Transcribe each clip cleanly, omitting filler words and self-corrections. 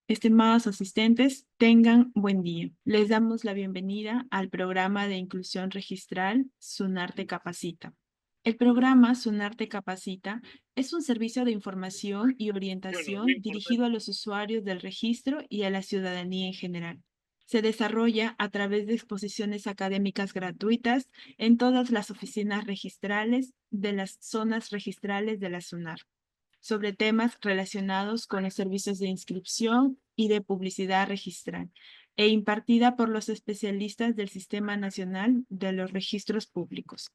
Estimados asistentes, tengan buen día. Les damos la bienvenida al programa de inclusión registral SUNARTE Capacita. El programa SUNARTE Capacita es un servicio de información y orientación dirigido a los usuarios del registro y a la ciudadanía en general. Se desarrolla a través de exposiciones académicas gratuitas en todas las oficinas registrales de las zonas registrales de la SUNAR, sobre temas relacionados con los servicios de inscripción y de publicidad registral, e impartida por los especialistas del Sistema Nacional de los Registros Públicos.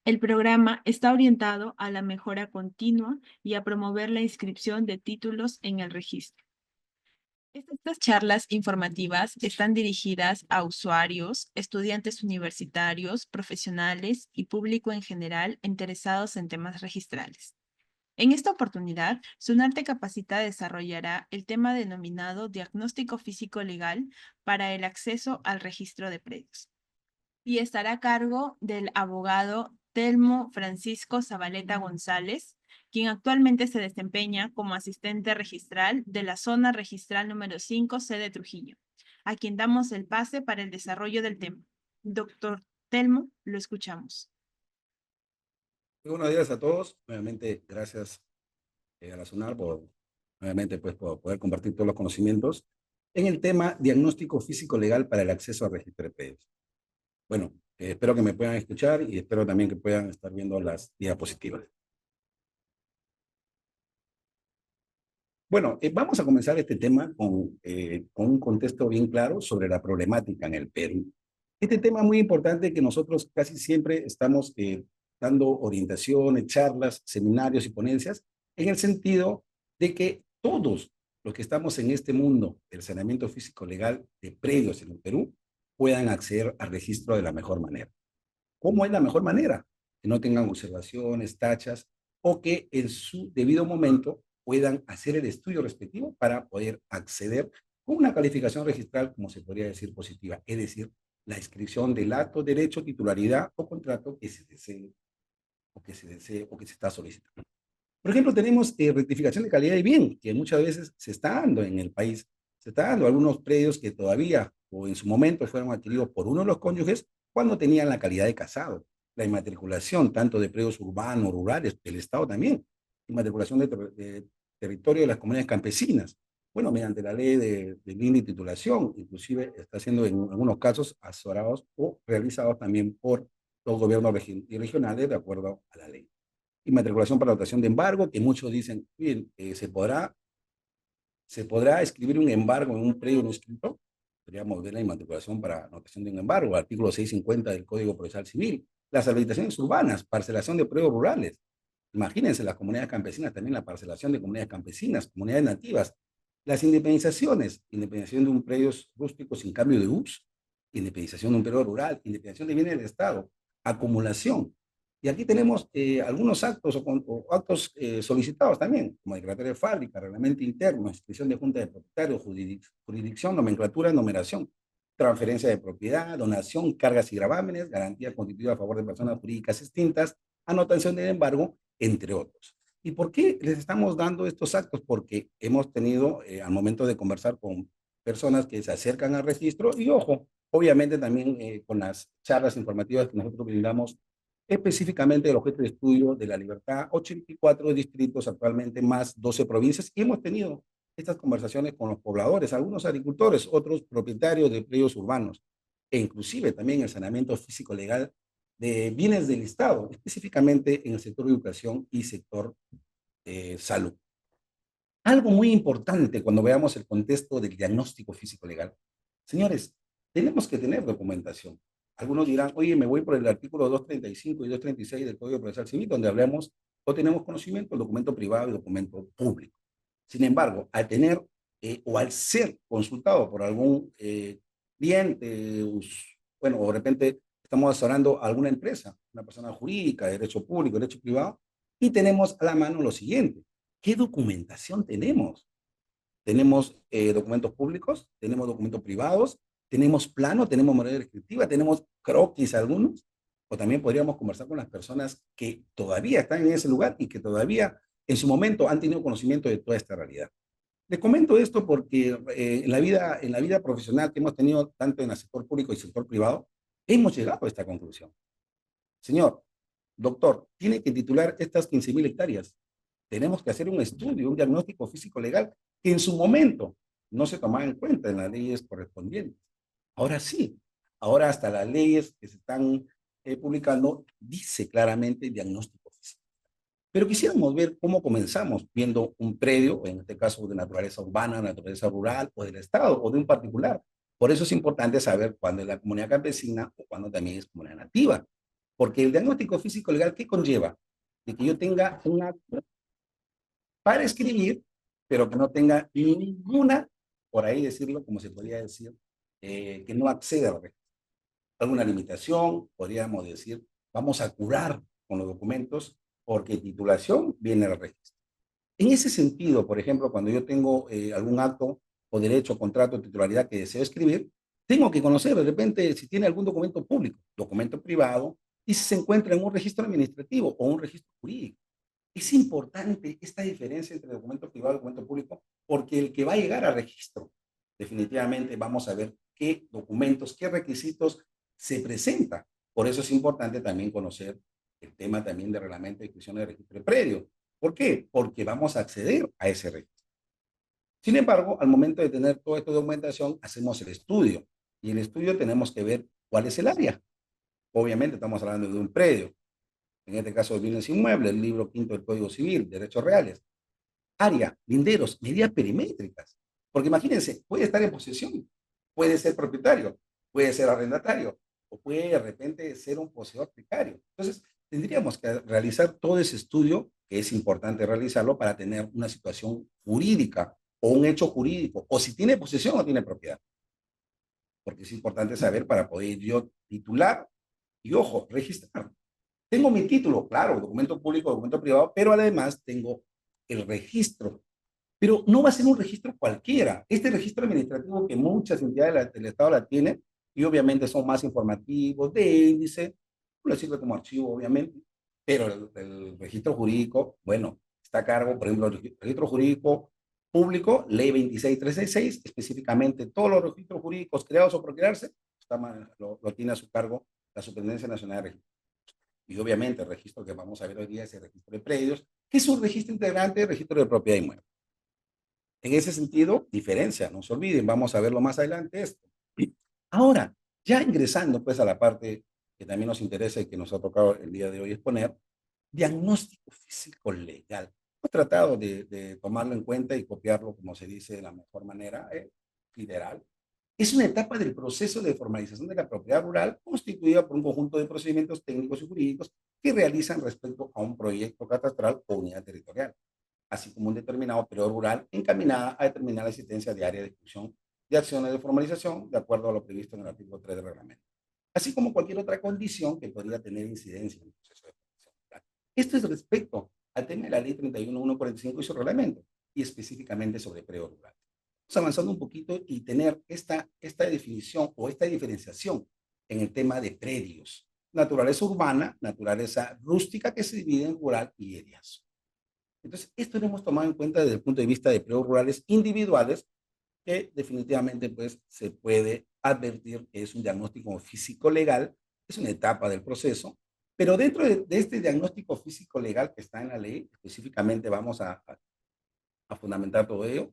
El programa está orientado a la mejora continua y a promover la inscripción de títulos en el registro. Estas charlas informativas están dirigidas a usuarios, estudiantes universitarios, profesionales y público en general interesados en temas registrales. En esta oportunidad, SUNARTE Capacita desarrollará el tema denominado Diagnóstico Físico Legal para el acceso al registro de predios, y estará a cargo del abogado Telmo Francisco Zabaleta González, quien actualmente se desempeña como asistente registral de la zona registral número 5, sede Trujillo, a quien damos el pase para el desarrollo del tema. Doctor Telmo, lo escuchamos. Muy buenos días a todos. Nuevamente, gracias a la SUNAR por poder compartir todos los conocimientos en el tema diagnóstico físico legal para el acceso al registro de predios. Bueno, espero que me puedan escuchar y espero también que puedan estar viendo las diapositivas. Bueno, vamos a comenzar este tema con un contexto bien claro sobre la problemática en el Perú. Este tema es muy importante que nosotros casi siempre estamos dando orientaciones, charlas, seminarios y ponencias en el sentido de que todos los que estamos en este mundo del saneamiento físico legal de predios en el Perú puedan acceder al registro de la mejor manera. ¿Cómo es la mejor manera? Que no tengan observaciones, tachas, o que en su debido momento puedan hacer el estudio respectivo para poder acceder con una calificación registral, como se podría decir, positiva, es decir, la inscripción del acto, derecho, titularidad o contrato que se desee o que se está solicitando. Por ejemplo, tenemos rectificación de calidad de bien, que muchas veces se está dando en el país. Se está dando algunos predios que todavía o en su momento fueron adquiridos por uno de los cónyuges cuando tenían la calidad de casado. La inmatriculación, tanto de predios urbanos, rurales, del Estado también. Inmatriculación de territorio de las comunidades campesinas. Bueno, mediante la ley de línea y titulación, inclusive está siendo en algunos casos asesorados o realizados también por los gobiernos regionales de acuerdo a la ley. Inmatriculación para dotación de embargo, que muchos dicen, bien, se podrá escribir un embargo en un predio no escrito. Podríamos ver la inmatriculación para anotación de un embargo, artículo 650 del Código Procesal Civil. Las habilitaciones urbanas, parcelación de predios rurales. Imagínense las comunidades campesinas, también la parcelación de comunidades campesinas, comunidades nativas. Las independizaciones, independización de un predio rústico sin cambio de uso, independización de un predio rural, independización de bienes del Estado, acumulación. Y aquí tenemos algunos actos o actos solicitados también, como declaratoria de fábrica, reglamento interno, inscripción de junta de propietarios, jurisdicción, nomenclatura, numeración, transferencia de propiedad, donación, cargas y gravámenes, garantía constituida a favor de personas jurídicas distintas, anotación de embargo, entre otros. ¿Y por qué les estamos dando estos actos? Porque hemos tenido, al momento de conversar con personas que se acercan al registro, y ojo, obviamente también con las charlas informativas que nosotros brindamos específicamente el objeto de estudio de la libertad, 84 distritos actualmente, más 12 provincias, y hemos tenido estas conversaciones con los pobladores, algunos agricultores, otros propietarios de predios urbanos, e inclusive también el saneamiento físico legal de bienes del Estado, específicamente en el sector de educación y sector salud. Algo muy importante cuando veamos el contexto del diagnóstico físico legal. Señores, tenemos que tener documentación. Algunos dirán, oye, me voy por el artículo 235 y 236 del Código Procesal Civil, donde hablamos o tenemos conocimiento del documento privado y documento público. Sin embargo, al tener o al ser consultado por algún cliente, bueno, o de repente estamos asesorando a alguna empresa, una persona jurídica, derecho público, derecho privado, y tenemos a la mano lo siguiente. ¿Qué documentación tenemos? Tenemos documentos públicos, tenemos documentos privados, tenemos plano, tenemos manera descriptiva, tenemos croquis algunos, o también podríamos conversar con las personas que todavía están en ese lugar y que todavía en su momento han tenido conocimiento de toda esta realidad. Le comento esto porque en la vida profesional que hemos tenido tanto en el sector público y sector privado, hemos llegado a esta conclusión. Señor, doctor, tiene que titular estas 15.000 hectáreas. Tenemos que hacer un estudio, un diagnóstico físico-legal que en su momento no se tomaba en cuenta en las leyes correspondientes. Ahora sí, ahora hasta las leyes que se están publicando dice claramente diagnóstico físico. Pero quisiéramos ver cómo comenzamos viendo un predio, en este caso de naturaleza urbana, naturaleza rural, o del Estado, o de un particular. Por eso es importante saber cuándo es la comunidad campesina o cuándo también es comunidad nativa. Porque el diagnóstico físico legal, ¿qué conlleva? De que yo tenga un acto para escribir, pero que no tenga ninguna, por ahí decirlo, como se podría decir, que no acceda a la registro. Alguna limitación, podríamos decir, vamos a curar con los documentos porque titulación viene al registro. En ese sentido, por ejemplo, cuando yo tengo algún acto o derecho, contrato, titularidad que deseo escribir, tengo que conocer de repente si tiene algún documento público, documento privado, y si se encuentra en un registro administrativo o un registro jurídico. Es importante esta diferencia entre documento privado y documento público, porque el que va a llegar a registro, definitivamente vamos a ver qué documentos, qué requisitos se presenta. Por eso es importante también conocer el tema también de reglamento de inscripción de registro predio. ¿Por qué? Porque vamos a acceder a ese registro. Sin embargo, al momento de tener toda esta documentación, hacemos el estudio. Y en el estudio tenemos que ver cuál es el área. Obviamente estamos hablando de un predio. En este caso de bienes inmuebles, el libro quinto del Código Civil, derechos reales. Área, linderos, medidas perimétricas. Porque imagínense, puede estar en posesión, puede ser propietario, puede ser arrendatario, o puede de repente ser un poseedor precario. Entonces, tendríamos que realizar todo ese estudio, que es importante realizarlo para tener una situación jurídica o un hecho jurídico, o si tiene posesión o tiene propiedad. Porque es importante saber para poder yo titular y, ojo, registrar. Tengo mi título, claro, documento público, documento privado, pero además tengo el registro. Pero no va a ser un registro cualquiera. Este registro administrativo que muchas entidades del Estado la tienen, y obviamente son más informativos, de índice, no le sirve como archivo, obviamente, pero el registro jurídico, bueno, está a cargo, por ejemplo, el registro jurídico público, ley 26366, específicamente todos los registros jurídicos creados o procrearse, lo tiene a su cargo la Superintendencia Nacional de Registros. Y obviamente el registro que vamos a ver hoy día es el registro de predios, que es un registro integrante del registro de propiedad inmueble. En ese sentido, diferencia, no se olviden, vamos a verlo más adelante esto. Ahora, ya ingresando pues a la parte que también nos interesa y que nos ha tocado el día de hoy exponer, diagnóstico físico legal. Hemos tratado de tomarlo en cuenta y copiarlo, como se dice, de la mejor manera, literal. Es una etapa del proceso de formalización de la propiedad rural constituida por un conjunto de procedimientos técnicos y jurídicos que realizan respecto a un proyecto catastral o unidad territorial, así como un determinado periodo rural encaminada a determinar la existencia de área de exclusión de acciones de formalización de acuerdo a lo previsto en el artículo 3 del reglamento, así como cualquier otra condición que podría tener incidencia en el proceso de formalización rural. Esto es respecto al tema de la ley 31.145 y su reglamento, y específicamente sobre periodo rural. Vamos avanzando un poquito y tener esta definición o esta diferenciación en el tema de predios. Naturaleza urbana, naturaleza rústica que se divide en rural y eriazo. Entonces, esto lo hemos tomado en cuenta desde el punto de vista de predios rurales individuales, que definitivamente pues, se puede advertir que es un diagnóstico físico legal, es una etapa del proceso, pero dentro de este diagnóstico físico legal que está en la ley, específicamente vamos a fundamentar todo ello.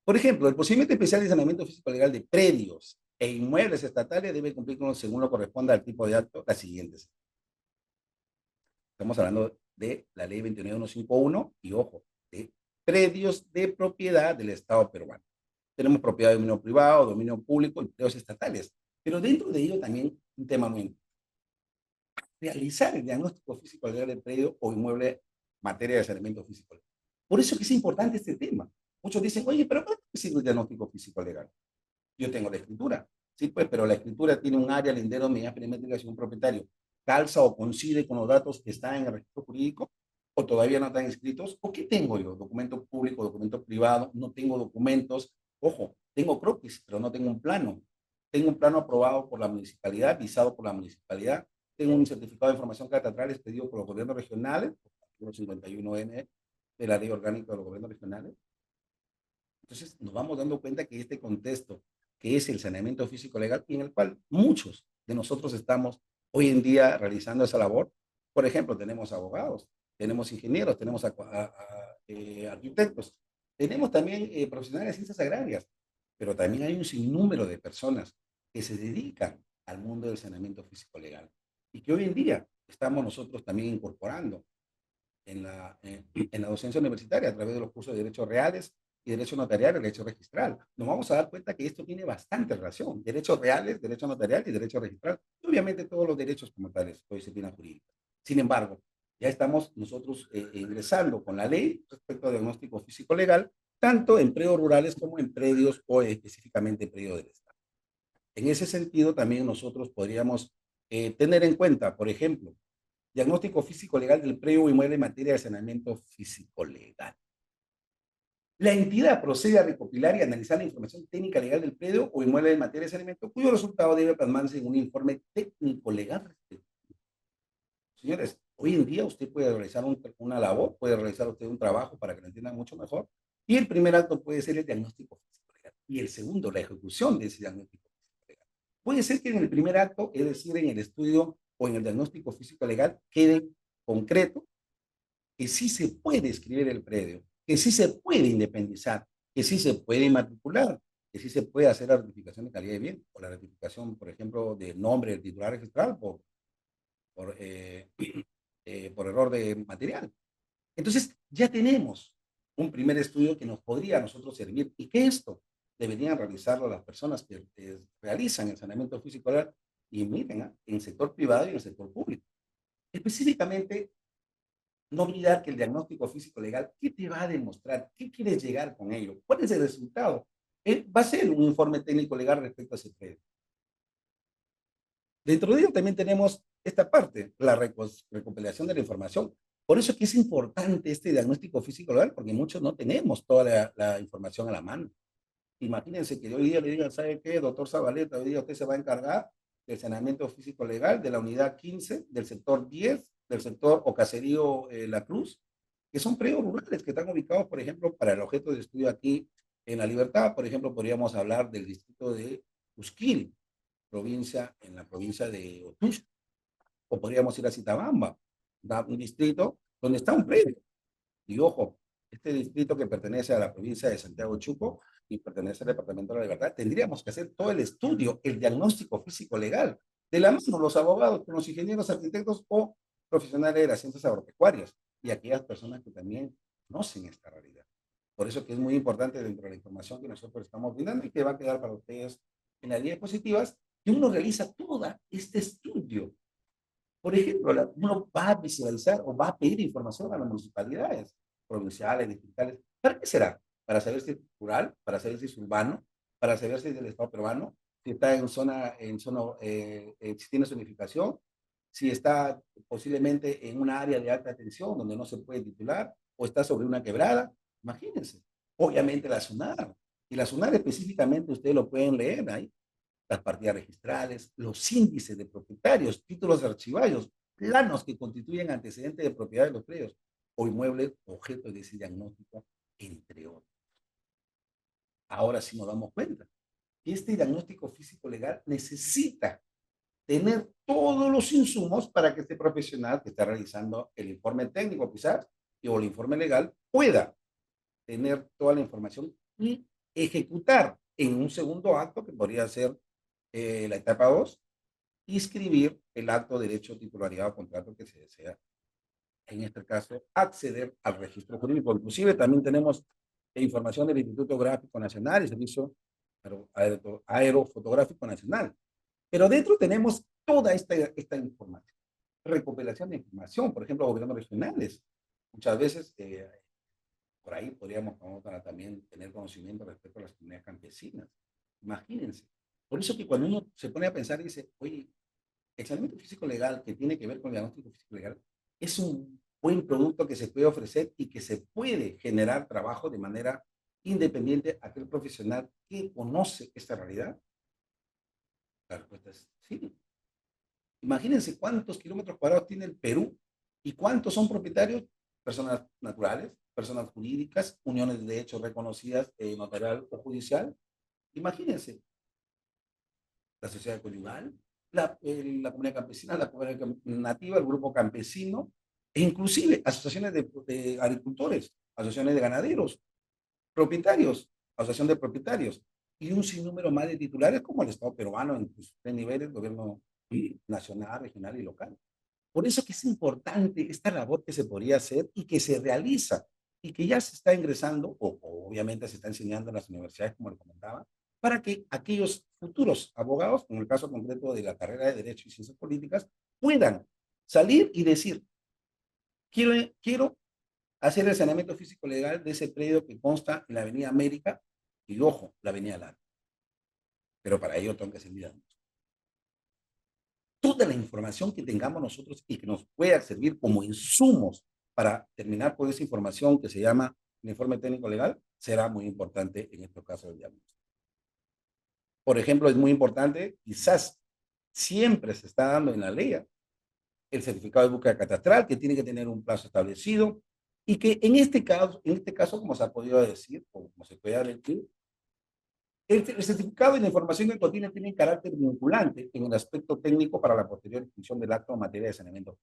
Por ejemplo, el procedimiento especial de saneamiento físico legal de predios e inmuebles estatales debe cumplir con, según lo corresponda al tipo de acto, las siguientes. Estamos hablando de la ley 29151 y, ojo, de predios de propiedad del Estado peruano. Tenemos propiedad de dominio privado, dominio público y predios estatales. Pero dentro de ello también un tema muy importante. Realizar el diagnóstico físico legal del predio o inmueble en materia de saneamiento físico legal. Por eso que es importante este tema. Muchos dicen, oye, pero ¿para qué sirve el diagnóstico físico legal? Yo tengo la escritura, sí, pues, pero la escritura tiene un área, lindero, medidas perimétricas y un propietario. ¿Calza o coincide con los datos que están en el registro jurídico? ¿O todavía no están inscritos? ¿O qué tengo yo? ¿Documento público, documento privado? No tengo documentos. Ojo, tengo croquis, pero no tengo un plano. Tengo un plano aprobado por la municipalidad, visado por la municipalidad. Tengo un certificado de información catastral expedido por los gobiernos regionales, por el artículo 51N de la Ley Orgánica de los Gobiernos Regionales. Entonces nos vamos dando cuenta que este contexto, que es el saneamiento físico legal, y en el cual muchos de nosotros estamos hoy en día realizando esa labor. Por ejemplo, tenemos abogados, tenemos ingenieros, tenemos arquitectos, tenemos también profesionales de ciencias agrarias, pero también hay un sinnúmero de personas que se dedican al mundo del saneamiento físico legal y que hoy en día estamos nosotros también incorporando en la docencia universitaria a través de los cursos de derechos reales y derecho notarial y derecho registral. Nos vamos a dar cuenta que esto tiene bastante relación. Derechos reales, derecho notarial y derecho registral. Y obviamente todos los derechos como tales, o disciplina jurídica. Sin embargo, ya estamos nosotros ingresando con la ley respecto al diagnóstico físico legal, tanto en predios rurales como en predios o específicamente predios del Estado. En ese sentido, también nosotros podríamos tener en cuenta, por ejemplo, diagnóstico físico legal del predio o inmueble en materia de saneamiento físico legal. La entidad procede a recopilar y analizar la información técnica legal del predio o inmueble en materia de saneamiento, cuyo resultado debe plasmarse en un informe técnico legal. Señores, hoy en día usted puede realizar una labor, puede realizar usted un trabajo para que lo entiendan mucho mejor, y el primer acto puede ser el diagnóstico físico legal, y el segundo, la ejecución de ese diagnóstico físico legal. Puede ser que en el primer acto, es decir, en el estudio o en el diagnóstico físico legal, quede concreto que sí se puede escribir el predio, que sí se puede independizar, que sí se puede matricular, que sí se puede hacer la ratificación de calidad de bien, o la ratificación, por ejemplo, del nombre del titular registral por, por error de material. Entonces, ya tenemos un primer estudio que nos podría a nosotros servir y que esto deberían realizarlo las personas que realizan el saneamiento físico y miren, en el sector privado y en el sector público. Específicamente, no olvidar que el diagnóstico físico legal, ¿qué te va a demostrar? ¿Qué quieres llegar con ello? ¿Cuál es el resultado? Va a ser un informe técnico legal respecto a ese predio. Dentro de ello también tenemos esta parte, la recopilación de la información. Por eso es que es importante este diagnóstico físico legal, porque muchos no tenemos toda la información a la mano. Imagínense que hoy día le digan, ¿sabe qué, doctor Zabaleta? Hoy día usted se va a encargar del saneamiento físico legal de la unidad 15, del sector 10, del sector o caserío La Cruz, que son predios rurales que están ubicados, por ejemplo, para el objeto de estudio aquí en La Libertad. Por ejemplo, podríamos hablar del distrito de Usquil, en la provincia de Otush, o podríamos ir a Citabamba, un distrito donde está un predio. Y ojo, este distrito que pertenece a la provincia de Santiago Chuco y pertenece al Departamento de la Libertad, tendríamos que hacer todo el estudio, el diagnóstico físico legal, de la mano los abogados, con los ingenieros, arquitectos o profesionales de las ciencias agropecuarias y aquellas personas que también conocen esta realidad. Por eso que es muy importante dentro de la información que nosotros estamos brindando y que va a quedar para ustedes en las diapositivas, que uno realiza todo este estudio. Por ejemplo, uno va a visualizar o va a pedir información a las municipalidades provinciales, distritales. ¿Para qué será? Para saber si es rural, para saber si es urbano, para saber si es del Estado peruano, si está si tiene zonificación, si está posiblemente en una área de alta tensión donde no se puede titular, o está sobre una quebrada. Imagínense. Obviamente la SUNAR. Y la SUNAR específicamente ustedes lo pueden leer ahí, las partidas registrales, los índices de propietarios, títulos archivados, planos que constituyen antecedentes de propiedad de los predios o inmuebles objeto de ese diagnóstico, entre otros. Ahora sí nos damos cuenta que este diagnóstico físico legal necesita tener todos los insumos para que este profesional que está realizando el informe técnico quizás o el informe legal pueda tener toda la información y ejecutar en un segundo acto que podría ser la etapa 2, inscribir el acto de derecho, titularidad o contrato que se desea. En este caso, acceder al registro jurídico. Inclusive también tenemos información del Instituto Gráfico Nacional y Servicio Aerofotográfico Nacional. Pero dentro tenemos toda esta información. Recopilación de información, por ejemplo, gobiernos regionales. Muchas veces por ahí podríamos también tener conocimiento respecto a las comunidades campesinas. Imagínense. Por eso que cuando uno se pone a pensar y dice, oye, el saneamiento físico legal que tiene que ver con el diagnóstico físico legal es un buen producto que se puede ofrecer y que se puede generar trabajo de manera independiente a aquel profesional que conoce esta realidad. La respuesta es sí. Imagínense cuántos kilómetros cuadrados tiene el Perú y cuántos son propietarios, personas naturales, personas jurídicas, uniones de hecho reconocidas, notarial o judicial. Imagínense, la sociedad conyugal, la comunidad campesina, la comunidad nativa, el grupo campesino, e inclusive asociaciones de agricultores, asociaciones de ganaderos, propietarios, asociación de propietarios, y un sinnúmero más de titulares como el Estado peruano en sus tres niveles, gobierno nacional, regional y local. Por eso que es importante esta labor que se podría hacer y que se realiza y que ya se está ingresando o obviamente se está enseñando en las universidades, como le comentaba, para que aquellos futuros abogados, en el caso concreto de la carrera de Derecho y Ciencias Políticas, puedan salir y decir, quiero hacer el saneamiento físico legal de ese predio que consta en la Avenida América y, ojo, la Avenida Lara. Pero para ello tengo que servir toda la información que tengamos nosotros y que nos pueda servir como insumos para terminar con esa información que se llama el informe técnico legal, será muy importante en estos casos de diagnóstico. Por ejemplo, es muy importante, quizás siempre se está dando en la ley el certificado de búsqueda catastral, que tiene que tener un plazo establecido, y que en este caso, como se ha podido decir, o como se puede decir, el certificado y la información que contiene tienen carácter vinculante en el aspecto técnico para la posterior ejecución del acto en materia de saneamiento.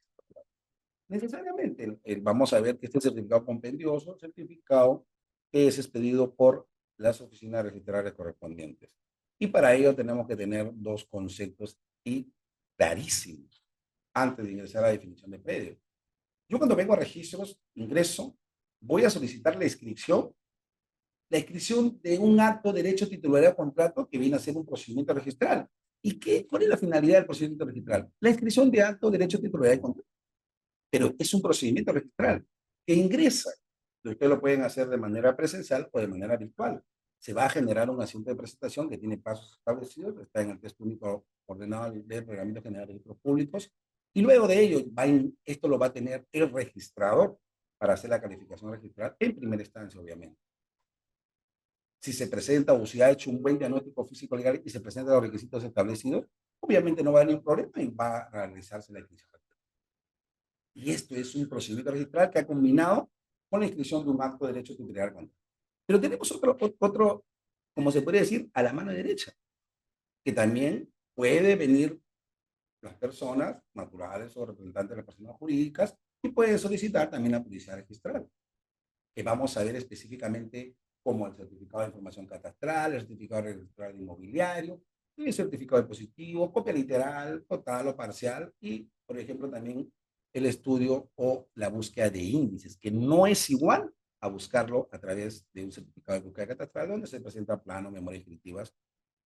Necesariamente, vamos a ver que este certificado compendioso, certificado que es expedido por las oficinas registrales correspondientes. Y para ello tenemos que tener dos conceptos y clarísimos antes de ingresar a la definición de predio. Yo cuando vengo a registros, ingreso, voy a solicitar la inscripción de un acto de derecho, titularidad o contrato que viene a ser un procedimiento registral. ¿Y cuál es la finalidad del procedimiento registral? La inscripción de acto, derecho, titularidad y contrato. Pero es un procedimiento registral que ingresa. Ustedes lo pueden hacer de manera presencial o de manera virtual. Se va a generar un asiento de presentación que tiene pasos establecidos, está en el texto único ordenado del Reglamento General de Registros Públicos, y luego de ello, esto lo va a tener el registrador para hacer la calificación registral en primera instancia, obviamente. Si se presenta o si ha hecho un buen diagnóstico físico legal y se presentan los requisitos establecidos, obviamente no va a haber ningún problema y va a realizarse la inscripción. Y esto es un procedimiento registral que ha combinado con la inscripción de un acto de derecho titular. Pero tenemos otro, como se podría decir, a la mano derecha, que también puede venir las personas naturales o representantes de las personas jurídicas y pueden solicitar también la publicidad registral, que vamos a ver específicamente como el certificado de información catastral, el certificado registral inmobiliario, el certificado de positivo, copia literal, total o parcial, y, por ejemplo, también el estudio o la búsqueda de índices, que no es igual a buscarlo a través de un certificado de búsqueda catastral, donde se presenta plano, memorias descriptivas,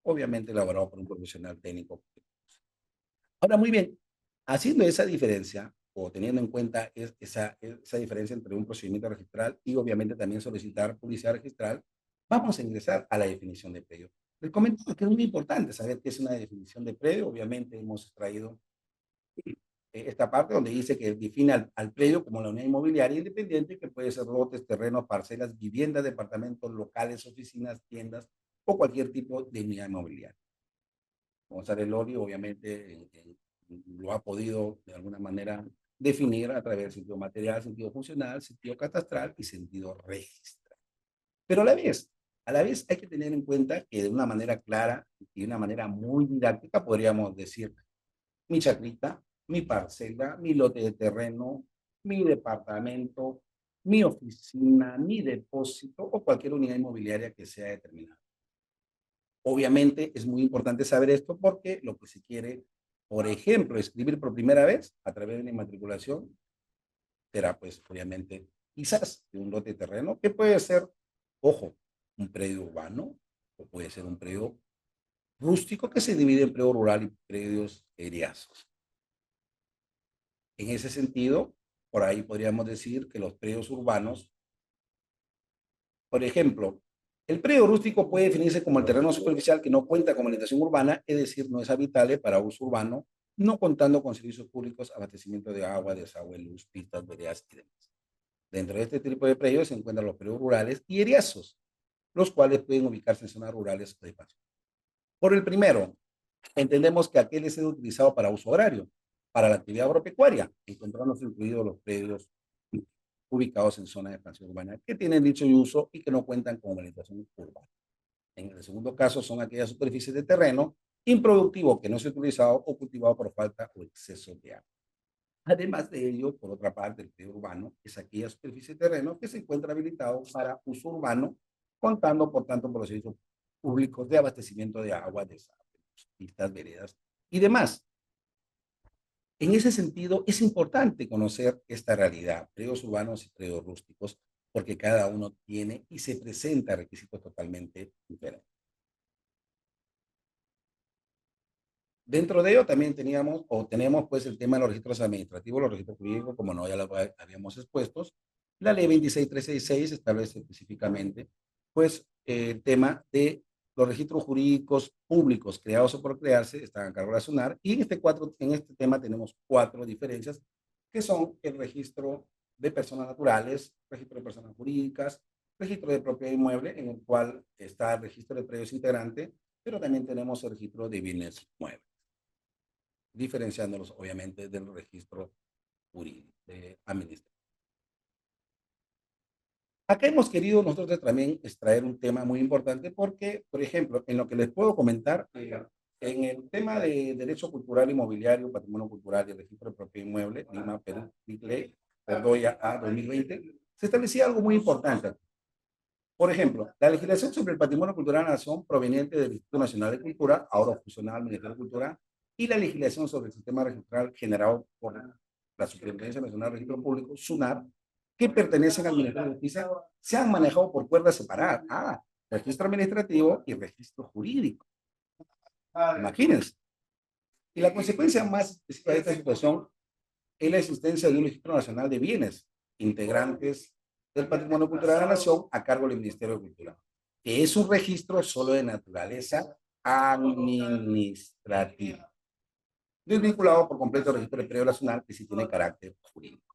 obviamente elaborado por un profesional técnico. Ahora, muy bien, haciendo esa diferencia o teniendo en cuenta esa diferencia entre un procedimiento registral y obviamente también solicitar publicidad registral, vamos a ingresar a la definición de predio. Les comento que es muy importante saber qué es una definición de predio. Obviamente hemos extraído esta parte donde dice que define al predio como la unidad inmobiliaria independiente, que puede ser lotes, terrenos, parcelas, viviendas, departamentos, locales, oficinas, tiendas o cualquier tipo de unidad inmobiliaria. González Lori obviamente lo ha podido de alguna manera definir a través del sentido material, sentido funcional, sentido catastral y sentido registral. Pero a la vez hay que tener en cuenta que de una manera clara y de una manera muy didáctica podríamos decir mi chacrita, mi parcela, mi lote de terreno, mi departamento, mi oficina, mi depósito o cualquier unidad inmobiliaria que sea determinada. Obviamente es muy importante saber esto porque lo que se quiere, por ejemplo, escribir por primera vez a través de una inmatriculación, será pues obviamente quizás de un lote de terreno que puede ser, ojo, un predio urbano o puede ser un predio rústico que se divide en predio rural y predios eriazos. En ese sentido, por ahí podríamos decir que los predios urbanos, por ejemplo, el predio rústico puede definirse como el terreno superficial que no cuenta con alimentación urbana, es decir, no es habitable para uso urbano, no contando con servicios públicos, abastecimiento de agua, desagüe, luz, pistas, veredas y demás. Dentro de este tipo de predios se encuentran los predios rurales y eriazos, los cuales pueden ubicarse en zonas rurales o de paso. Por el primero, entendemos que aquel es utilizado para uso horario, para la actividad agropecuaria, encontramos incluidos los predios ubicados en zonas de expansión urbana que tienen dicho uso y que no cuentan con organización urbana. En el segundo caso son aquellas superficies de terreno improductivo que no se ha utilizado o cultivado por falta o exceso de agua. Además de ello, por otra parte, el predio urbano es aquella superficie de terreno que se encuentra habilitado para uso urbano, contando, por tanto, por los servicios públicos de abastecimiento de agua, de pistas, veredas y demás. En ese sentido, es importante conocer esta realidad, predios urbanos y predios rústicos, porque cada uno tiene y se presenta requisitos totalmente diferentes. Dentro de ello también teníamos o tenemos pues el tema de los registros administrativos, los registros jurídicos, como no ya lo habíamos expuesto. La ley 26366 establece específicamente pues el tema de los registros jurídicos públicos creados o por crearse, están a cargo de la SUNAR, y en este tema tenemos cuatro diferencias, que son el registro de personas naturales, registro de personas jurídicas, registro de propiedad inmueble, en el cual está el registro de predios integrante, pero también tenemos el registro de bienes muebles, diferenciándolos obviamente del registro jurídico, administrativo. Acá hemos querido nosotros también extraer un tema muy importante porque, por ejemplo, en lo que les puedo comentar, en el tema de derecho cultural inmobiliario, patrimonio cultural y el registro de propiedad inmueble, Lima, Perú, Ley, Perdoya A 2020, se establecía algo muy importante. Por ejemplo, la legislación sobre el patrimonio cultural de la nación proveniente del Instituto Nacional de Cultura, ahora fusionada al Ministerio de Cultura, y la legislación sobre el sistema registral generado por la Superintendencia Nacional de Registro Público, SUNAR, que pertenecen al Ministerio de Justicia, se han manejado por cuerdas separadas. Registro administrativo y registro jurídico. Imagínense. Y la consecuencia más específica de esta situación es la existencia de un registro nacional de bienes integrantes del patrimonio cultural de la nación a cargo del Ministerio de Cultura, que es un registro solo de naturaleza administrativa, desvinculado por completo al registro del predio nacional que sí tiene carácter jurídico.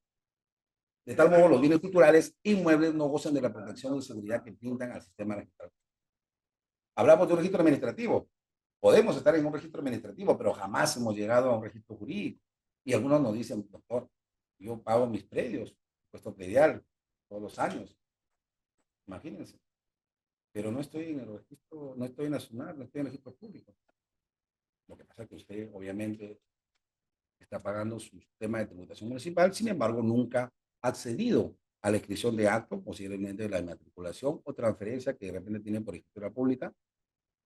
De tal modo, los bienes culturales inmuebles no gozan de la protección y seguridad que brindan al sistema registral. Hablamos de un registro administrativo. Podemos estar en un registro administrativo, pero jamás hemos llegado a un registro jurídico. Y algunos nos dicen, doctor, yo pago mis predios, puesto predial, todos los años. Imagínense. Pero no estoy en el registro, no estoy nacional, no estoy en el registro público. Lo que pasa es que usted, obviamente, está pagando su tema de tributación municipal, sin embargo, nunca ha accedido a la inscripción de acto, posiblemente de la matriculación o transferencia que de repente tiene por escritura pública.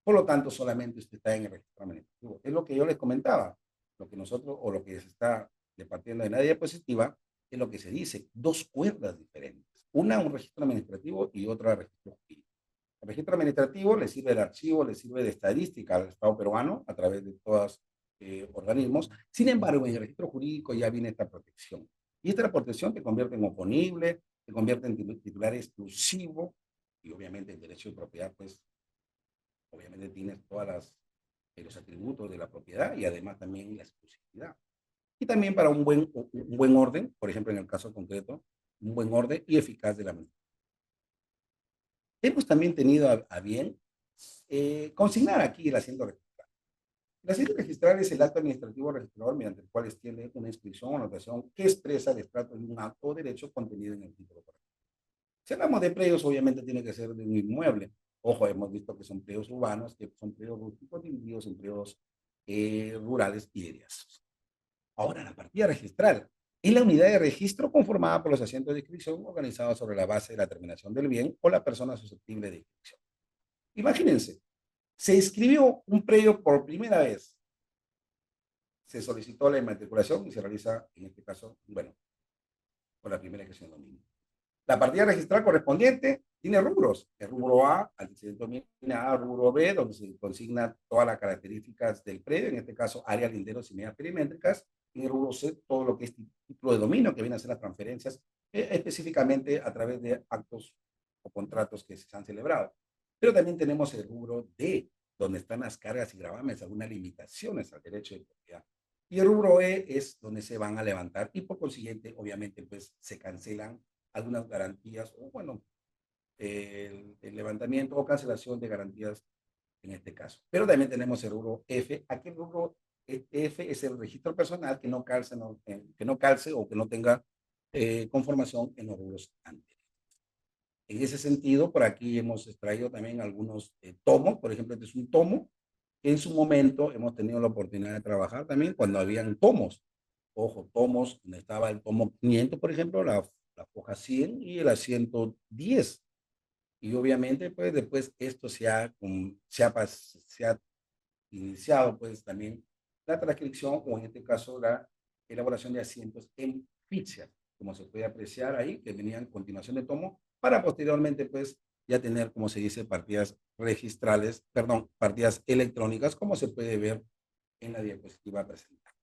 Por lo tanto, solamente usted está en el registro administrativo. Es lo que yo les comentaba, lo que nosotros, o lo que se está departiendo en la diapositiva, es lo que se dice, dos cuerdas diferentes. Una, un registro administrativo y otra, registro jurídico. El registro administrativo le sirve de archivo, le sirve de estadística al Estado peruano a través de todos organismos. Sin embargo, en el registro jurídico ya viene esta protección. Y esta protección te convierte en oponible, te convierte en titular exclusivo y obviamente el derecho de propiedad, pues, obviamente tienes todos los atributos de la propiedad y además también la exclusividad. Y también para un buen orden, por ejemplo, en el caso concreto, un buen orden y eficaz de la misma. Hemos también tenido a bien consignar aquí el asiento registral. El asiento registral es el acto administrativo registrador mediante el cual extiende una inscripción o anotación que expresa el estrato de un acto o derecho contenido en el título. Si hablamos de predios, obviamente tiene que ser de un inmueble. Ojo, hemos visto que son predios urbanos, que son predios rústicos divididos en predios rurales y eriazos. Ahora, la partida registral es la unidad de registro conformada por los asientos de inscripción organizados sobre la base de la terminación del bien o la persona susceptible de inscripción. Imagínense, se inscribió un predio por primera vez, se solicitó la inmatriculación y se realiza, en este caso, bueno, por la primera gestión de dominio. La partida registral correspondiente tiene rubros. El rubro A, antecedente dominada, rubro B, donde se consigna todas las características del predio, en este caso áreas, linderos y medidas perimétricas. En el rubro C, todo lo que es título de dominio, que viene a ser las transferencias, específicamente a través de actos o contratos que se han celebrado. Pero también tenemos el rubro D, donde están las cargas y gravámenes, algunas limitaciones al derecho de propiedad. Y el rubro E es donde se van a levantar y por consiguiente, obviamente, pues se cancelan algunas garantías o, bueno, el levantamiento o cancelación de garantías en este caso. Pero también tenemos el rubro F. Aquí el rubro F es el registro personal que no calce o que no tenga con formación en los rubros anteriores. En ese sentido, por aquí hemos extraído también algunos tomos, por ejemplo, este es un tomo que en su momento hemos tenido la oportunidad de trabajar también cuando habían tomos. Ojo, tomos, donde estaba el tomo 500, por ejemplo, la hoja 100 y el 110. Y obviamente, pues después esto se ha iniciado, pues también la transcripción o en este caso la elaboración de asientos en fichas, como se puede apreciar ahí, que venían en continuación de tomo, para posteriormente, pues ya tener, como se dice, partidas registrales, perdón, partidas electrónicas, como se puede ver en la diapositiva presentada.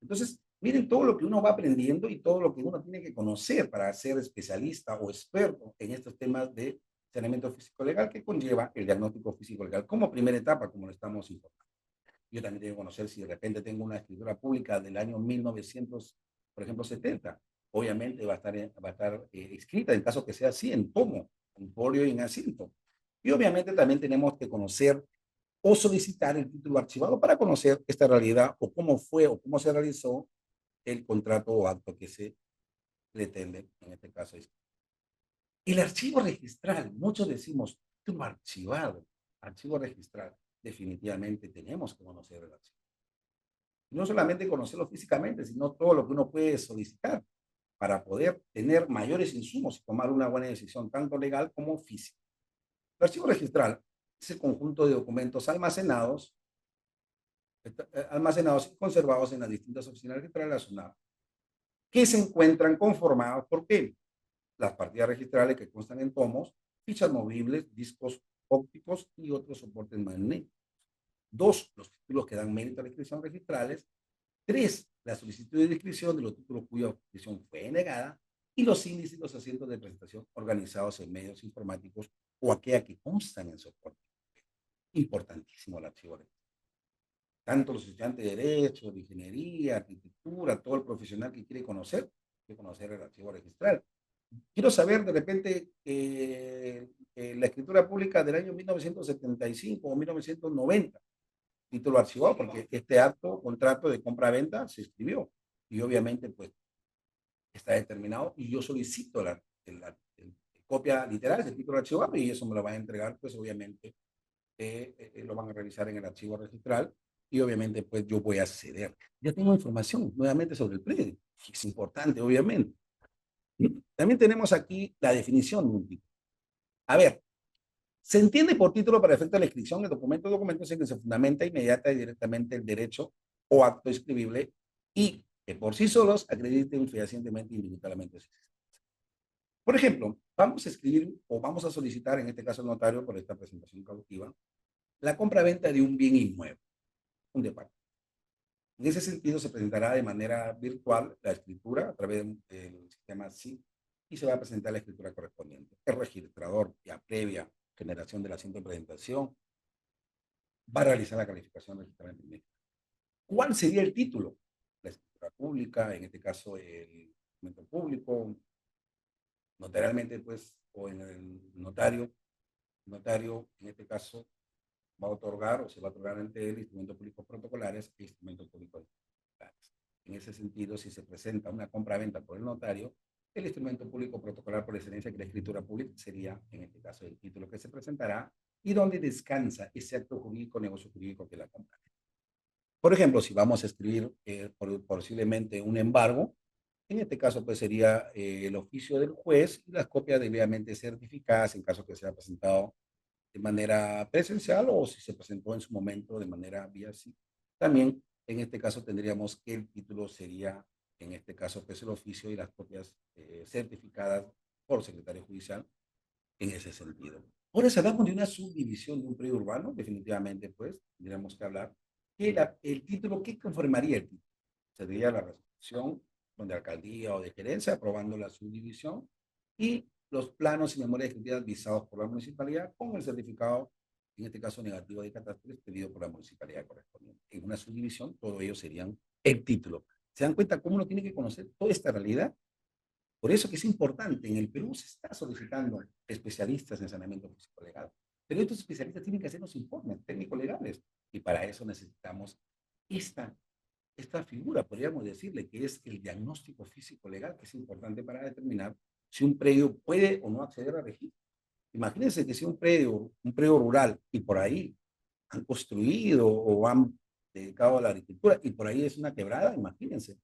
Entonces, miren todo lo que uno va aprendiendo y todo lo que uno tiene que conocer para ser especialista o experto en estos temas de saneamiento físico-legal que conlleva el diagnóstico físico-legal como primera etapa, como lo estamos informando. Yo también tengo que conocer si de repente tengo una escritura pública del año 1900, por ejemplo, 70. Obviamente va a estar escrita, en caso que sea así, en tomo, en folio y en asiento. Y obviamente también tenemos que conocer o solicitar el título archivado para conocer esta realidad o cómo fue o cómo se realizó el contrato o acto que se pretende, en este caso. El archivo registral, muchos decimos, título archivado, archivo registral. Definitivamente tenemos que conocer el archivo. No solamente conocerlo físicamente, sino todo lo que uno puede solicitar para poder tener mayores insumos y tomar una buena decisión, tanto legal como física. El archivo registral es el conjunto de documentos almacenados y conservados en las distintas oficinas registrales de la SUNAT, que se encuentran conformados por ¿qué? Las partidas registrales que constan en tomos, fichas movibles, discos ópticos y otros soportes magnéticos. Dos, los títulos que dan mérito a la inscripción registrales. Tres, la solicitud de inscripción de los títulos cuya inscripción fue negada. Y los índices y los asientos de presentación organizados en medios informáticos o aquella que constan en soporte. Importantísimo el archivo registral. Tanto los estudiantes de Derecho, de Ingeniería, Arquitectura, todo el profesional que quiere conocer el archivo registral. Quiero saber de repente la escritura pública del año 1975 o 1990, título archivado, porque este acto, contrato de compra-venta se escribió y obviamente pues está determinado y yo solicito la copia literal del título archivado y eso me lo van a entregar, pues obviamente lo van a revisar en el archivo registral y obviamente pues yo voy a acceder. Ya tengo información nuevamente sobre el predio, que es importante obviamente. También tenemos aquí la definición de un título. A ver, se entiende por título para efecto de la inscripción de documentos en que se fundamenta inmediata y directamente el derecho o acto escribible y que por sí solos acrediten fehacientemente e indisputablemente su existencia. Por ejemplo, vamos a escribir o vamos a solicitar, en este caso el notario, por esta presentación cautiva, la compra-venta de un bien inmueble, un departamento. En ese sentido, se presentará de manera virtual la escritura a través del sistema SIC y se va a presentar la escritura correspondiente. El registrador, ya previa generación del asiento de presentación, va a realizar la calificación registral en ¿Cuál sería el título? La escritura pública, en este caso el documento público, notarialmente, pues, o en el notario, en este caso, va a otorgar o se va a otorgar ante él instrumentos públicos protocolares e instrumentos públicos protocolares. En ese sentido, si se presenta una compra-venta por el notario, el instrumento público protocolar por excelencia, que la escritura pública, sería, en este caso, el título que se presentará y donde descansa ese acto jurídico, negocio jurídico que la compra. Por ejemplo, si vamos a escribir posiblemente un embargo, en este caso pues sería el oficio del juez y las copias debidamente certificadas en caso que sea presentado de manera presencial o si se presentó en su momento de manera vía sí. También en este caso tendríamos que el título sería, en este caso pues el oficio y las copias certificadas por secretario judicial en ese sentido. Ahora, si hablamos de una subdivisión de un predio urbano, definitivamente pues tendríamos que hablar que el título, ¿qué conformaría el título? Sería la resolución de alcaldía o de gerencia aprobando la subdivisión y los planos y memorias ejecutivas visados por la municipalidad con el certificado, en este caso negativo de catástrofe, pedido por la municipalidad correspondiente. En una subdivisión, todo ello serían el título. ¿Se dan cuenta cómo uno tiene que conocer toda esta realidad? Por eso que es importante, en el Perú se está solicitando especialistas en saneamiento físico legal, pero estos especialistas tienen que hacer los informes técnicos legales y para eso necesitamos esta esta figura, podríamos decirle, que es el diagnóstico físico legal, que es importante para determinar si un predio puede o no acceder al registro. Imagínense que si un predio rural, y por ahí han construido o han dedicado a la agricultura, y por ahí es una quebrada, imagínense,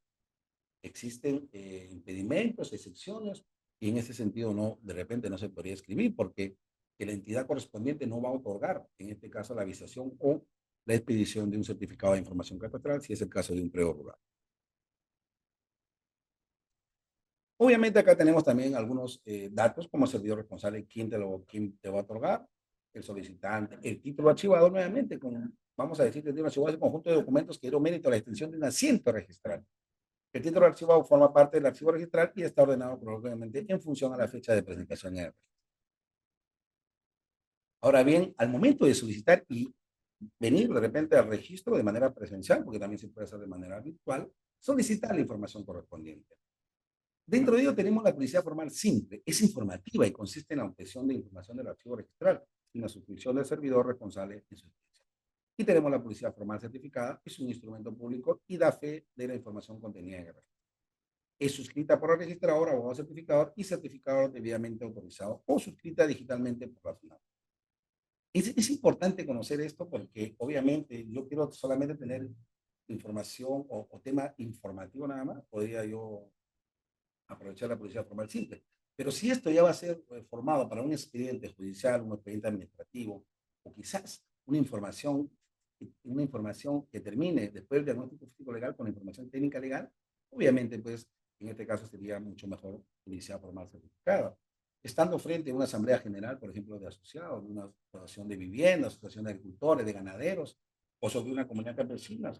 existen impedimentos, excepciones, y en ese sentido no, de repente no se podría escribir porque la entidad correspondiente no va a otorgar, en este caso, la avisación o la expedición de un certificado de información catastral, si es el caso de un predio rural. Obviamente acá tenemos también algunos datos como servidor responsable, quién te va a otorgar, el solicitante, el título archivado nuevamente, vamos a decir que el título archivado es un conjunto de documentos que dieron mérito a la extensión de un asiento registral. El título archivado forma parte del archivo registral y está ordenado cronológicamente en función a la fecha de presentación en el registro. Ahora bien, al momento de solicitar y venir de repente al registro de manera presencial, porque también se puede hacer de manera virtual, solicitar la información correspondiente. Dentro de ello tenemos la publicidad formal simple. Es informativa y consiste en la obtención de información del archivo registral y la suscripción del servidor responsable en su extensión. Y tenemos la publicidad formal certificada, es un instrumento público y da fe de la información contenida en el registro. Es suscrita por el registrador, abogado certificador y certificador debidamente autorizado o suscrita digitalmente por la FUNAP. Es importante conocer esto porque obviamente yo quiero solamente tener información o tema informativo nada más, podría yo aprovechar la publicidad formal simple. Pero si esto ya va a ser formado para un expediente judicial, un expediente administrativo, o quizás una información que termine después del diagnóstico físico legal con la información técnica legal, obviamente, pues, en este caso sería mucho mejor publicidad formal certificada. Estando frente a una asamblea general, por ejemplo, de asociados, de una asociación de viviendas, asociación de agricultores, de ganaderos, o sobre una comunidad campesina,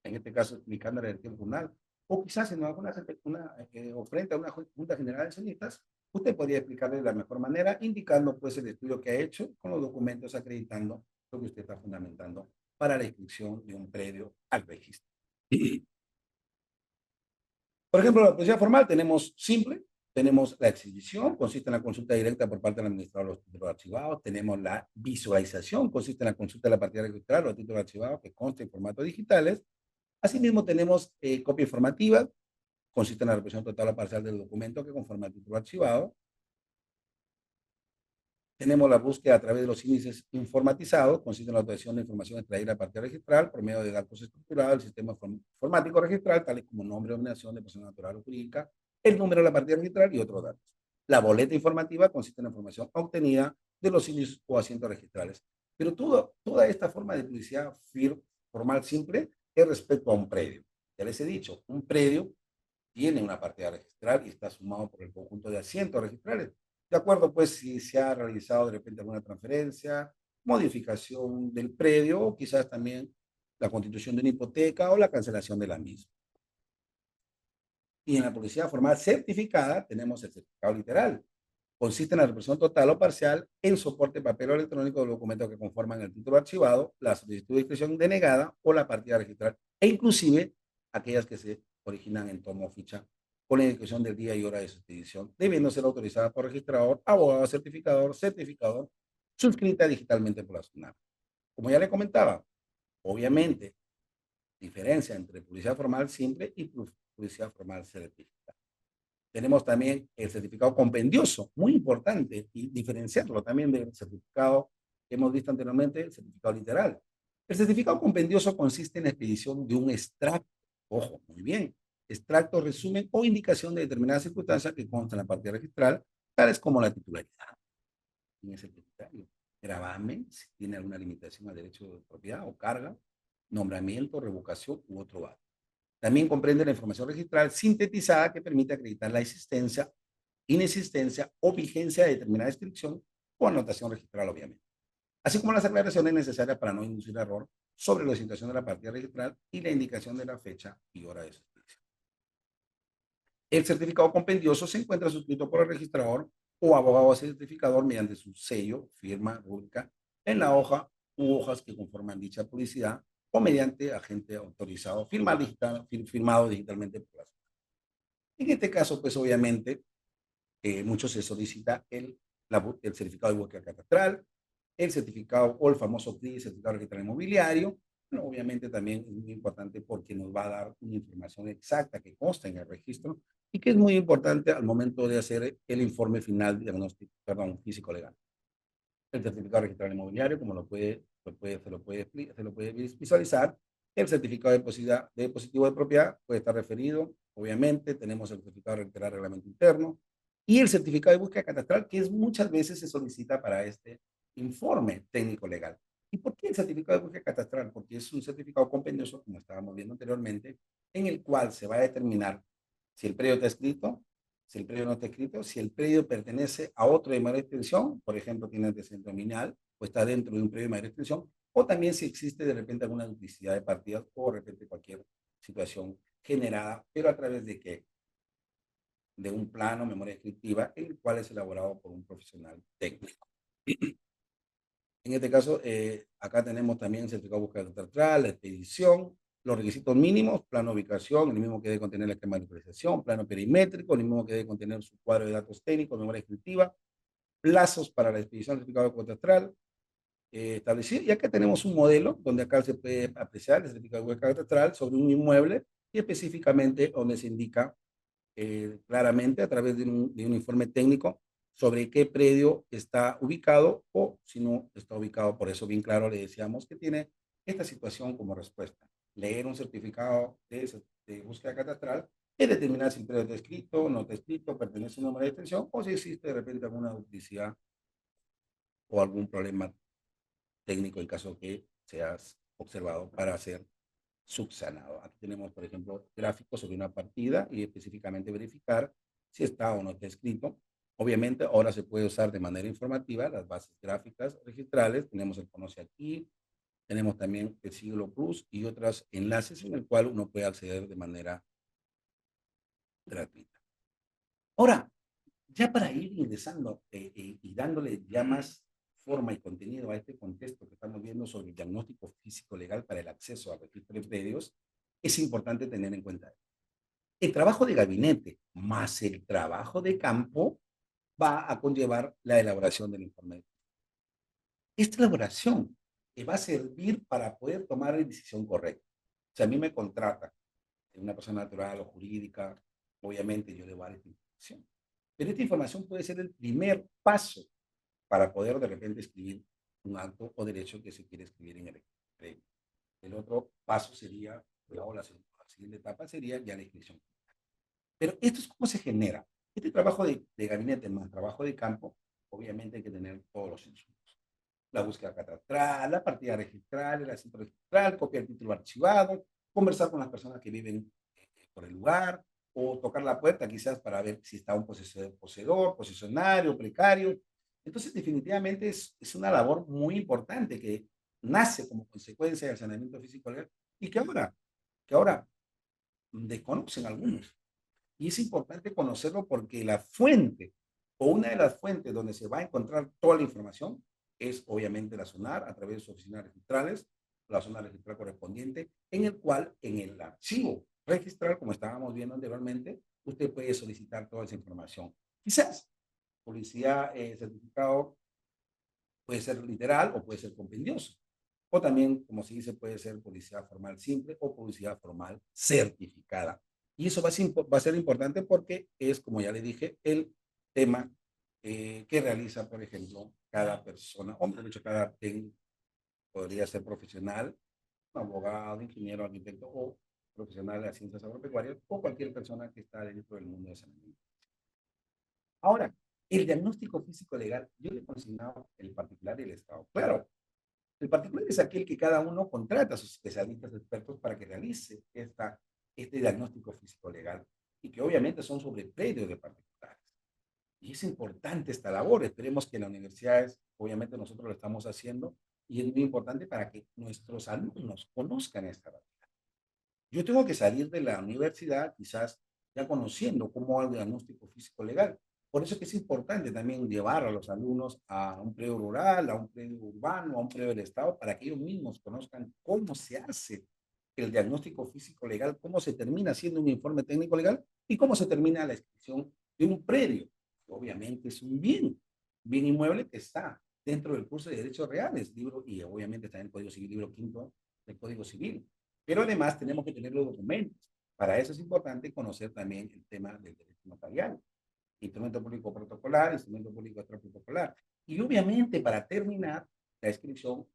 en este caso, explicándole el tiempo tribunal, o quizás en alguna o frente a una Junta General de Accionistas, usted podría explicarle de la mejor manera, indicando pues el estudio que ha hecho con los documentos acreditando lo que usted está fundamentando para la inscripción de un predio al registro. Por ejemplo, la publicidad formal tenemos simple, tenemos la exhibición, consiste en la consulta directa por parte del administrador de los títulos archivados, tenemos la visualización, consiste en la consulta de la partida registral o los títulos archivados que consta en formatos digitales. Asimismo, tenemos copia informativa, consiste en la representación total o parcial del documento que conforma el título archivado. Tenemos la búsqueda a través de los índices informatizados, consiste en la obtención de información extraída a partir registral por medio de datos estructurados del sistema informático registral, tales como nombre, denominación de persona natural o jurídica, el número de la partida registral y otros datos. La boleta informativa consiste en la información obtenida de los índices o asientos registrales. Pero toda esta forma de publicidad formal simple es respecto a un predio. Ya les he dicho, un predio tiene una partida registral y está sumado por el conjunto de asientos registrales. De acuerdo, pues, si se ha realizado de repente alguna transferencia, modificación del predio o quizás también la constitución de una hipoteca o la cancelación de la misma. Y en la publicidad formal certificada tenemos el certificado literal. Consiste en la representación total o parcial en soporte papel o electrónico de los documentos que conforman el título archivado, la solicitud de inscripción denegada o la partida registral, e inclusive aquellas que se originan en tomo o ficha con la indicación del día y hora de su expedición, debiendo ser autorizada por registrador, abogado certificador, suscrita digitalmente por la SUNAT. Como ya le comentaba, obviamente, diferencia entre publicidad formal simple y publicidad formal certificada. Tenemos también el certificado compendioso, muy importante, y diferenciarlo también del certificado que hemos visto anteriormente, el certificado literal. El certificado compendioso consiste en la expedición de un extracto, ojo, muy bien, extracto, resumen o indicación de determinadas circunstancias que constan en la partida registral, tales como la titularidad, en ese tributario, gravamen, si tiene alguna limitación al derecho de propiedad o carga, nombramiento, revocación u otro acto. También comprende la información registral sintetizada que permite acreditar la existencia, inexistencia o vigencia de determinada inscripción o anotación registral, obviamente. Así como las aclaraciones necesarias para no inducir error sobre la situación de la partida registral y la indicación de la fecha y hora de su inscripción. El certificado compendioso se encuentra suscrito por el registrador o abogado certificador mediante su sello, firma, rúbrica en la hoja u hojas que conforman dicha publicidad o mediante agente autorizado firmado digitalmente por la SUNAT. En este caso, pues obviamente, mucho se solicita el certificado de búsqueda catastral, el certificado o el famoso CRI, certificado registral inmobiliario, Bueno, obviamente también es muy importante porque nos va a dar una información exacta que consta en el registro y que es muy importante al momento de hacer el informe final de diagnóstico, perdón, físico legal. El certificado registral inmobiliario, como se lo puede visualizar. El certificado de positivo de propiedad puede estar referido, obviamente. Tenemos el certificado de reglamento interno y el certificado de búsqueda catastral, que es, muchas veces se solicita para este informe técnico legal. ¿Y por qué el certificado de búsqueda catastral? Porque es un certificado compendioso, como estábamos viendo anteriormente, en el cual se va a determinar si el predio está escrito, si el predio no está escrito, si el predio pertenece a otro de mayor extensión, por ejemplo, tiene antecedente nominal o está dentro de un predio de mayor extensión, o también si existe de repente alguna duplicidad de partidas o de repente cualquier situación generada, pero a través de qué? De un plano, memoria descriptiva, el cual es elaborado por un profesional técnico. En este caso, acá tenemos también certificado de búsqueda catastral, la expedición, los requisitos mínimos, plano de ubicación, el mismo que debe contener el esquema de localización, plano perimétrico, el mismo que debe contener su cuadro de datos técnicos, memoria descriptiva, plazos para la expedición del certificado catastral establecido. Y acá tenemos un modelo donde acá se puede apreciar el certificado de catastral sobre un inmueble y específicamente donde se indica claramente a través de un informe técnico sobre qué predio está ubicado o si no está ubicado. Por eso bien claro le decíamos que tiene esta situación como respuesta. Leer un certificado de búsqueda catastral es determinar si el predio está escrito, no está escrito, pertenece a un número de extensión o si existe de repente alguna duplicidad o algún problema técnico en caso que seas observado para ser subsanado. Aquí tenemos, por ejemplo, gráficos sobre una partida y específicamente verificar si está o no está escrito. Obviamente, ahora se puede usar de manera informativa las bases gráficas registrales. Tenemos el Conoce Aquí, tenemos también el Siglo Plus y otros enlaces en el cual uno puede acceder de manera gratuita. Ahora, ya para ir ingresando y dándole ya más forma y contenido a este contexto que estamos viendo sobre el diagnóstico físico legal para el acceso a registro de predios, es importante tener en cuenta el trabajo de gabinete más el trabajo de campo va a conllevar la elaboración del informe. Esta elaboración va a servir para poder tomar la decisión correcta. Si a mí me contrata una persona natural o jurídica, obviamente yo le voy a dar esta información. Pero esta información puede ser el primer paso para poder de repente escribir un acto o derecho que se quiere escribir en el crédito. El otro paso sería, o la siguiente etapa sería ya la inscripción. Pero esto es cómo se genera. Este trabajo de gabinete más trabajo de campo, obviamente hay que tener todos los insumos. La búsqueda catastral, la partida registral, el asiento registral, copia del título archivado, conversar con las personas que viven por el lugar, o tocar la puerta quizás para ver si está un poseedor, posesionario, precario. Entonces, definitivamente es una labor muy importante que nace como consecuencia del saneamiento físico legal y que ahora desconocen algunos. Y es importante conocerlo porque la fuente o una de las fuentes donde se va a encontrar toda la información es obviamente la SUNAR a través de sus oficinas registrales, la zona registral correspondiente, en el cual en el archivo registral, como estábamos viendo anteriormente, usted puede solicitar toda esa información. Quizás publicidad certificado puede ser literal o puede ser compendioso. O también, como se dice, puede ser publicidad formal simple o publicidad formal certificada. Y eso va a ser importante porque es, como ya le dije, el tema que realiza, por ejemplo, cada persona, o mejor dicho, cada técnico podría ser profesional, abogado, ingeniero, arquitecto o profesional de las ciencias agropecuarias o cualquier persona que está dentro del mundo de saneamiento. Ahora, el diagnóstico físico legal, yo le he consignado el particular y el Estado. Claro, el particular es aquel que cada uno contrata a sus especialistas expertos para que realice este diagnóstico físico legal y que obviamente son sobre predios de particulares. Y es importante esta labor. Esperemos que en las universidades, obviamente nosotros lo estamos haciendo y es muy importante para que nuestros alumnos conozcan esta realidad. Yo tengo que salir de la universidad quizás ya conociendo cómo hago el diagnóstico físico legal. Por eso es que es importante también llevar a los alumnos a un predio rural, a un predio urbano, a un predio del Estado, para que ellos mismos conozcan cómo se hace el diagnóstico físico legal, cómo se termina haciendo un informe técnico legal y cómo se termina la inscripción de un predio. Obviamente es un bien inmueble que está dentro del curso de Derechos Reales, libro, y obviamente está en el Código Civil, libro quinto, del Código Civil. Pero además tenemos que tener los documentos. Para eso es importante conocer también el tema del derecho notarial, instrumento público protocolar, instrumento público extraprotocolar. Y obviamente para terminar la inscripción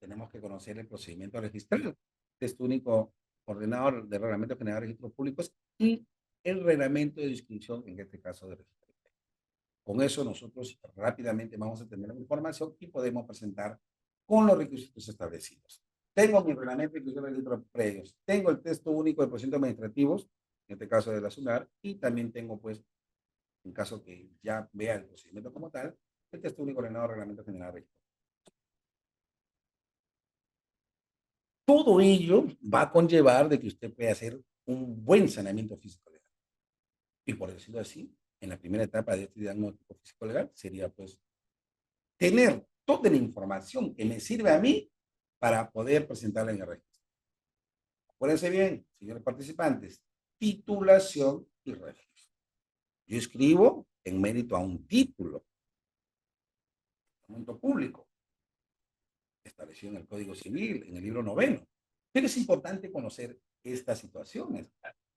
tenemos que conocer el procedimiento registral, texto único ordenador de reglamento general de registros públicos y el reglamento de inscripción, en este caso de registro. Con eso nosotros rápidamente vamos a tener la información y podemos presentar con los requisitos establecidos. Tengo mi reglamento de inscripción de registros previos, tengo el texto único de procedimientos administrativos, en este caso de la SUNAR, y también tengo pues, en caso que ya vea el procedimiento como tal, el texto único ordenado reglamento general de registro. Todo ello va a conllevar de que usted pueda hacer un buen saneamiento físico legal. Y por decirlo así, en la primera etapa de este diagnóstico físico legal sería pues tener toda la información que me sirve a mí para poder presentarla en el registro. Acuérdense bien, señores participantes, titulación y registro. Yo escribo en mérito a un título, documento público, establecido en el Código Civil, en el libro noveno. Pero es importante conocer estas situaciones,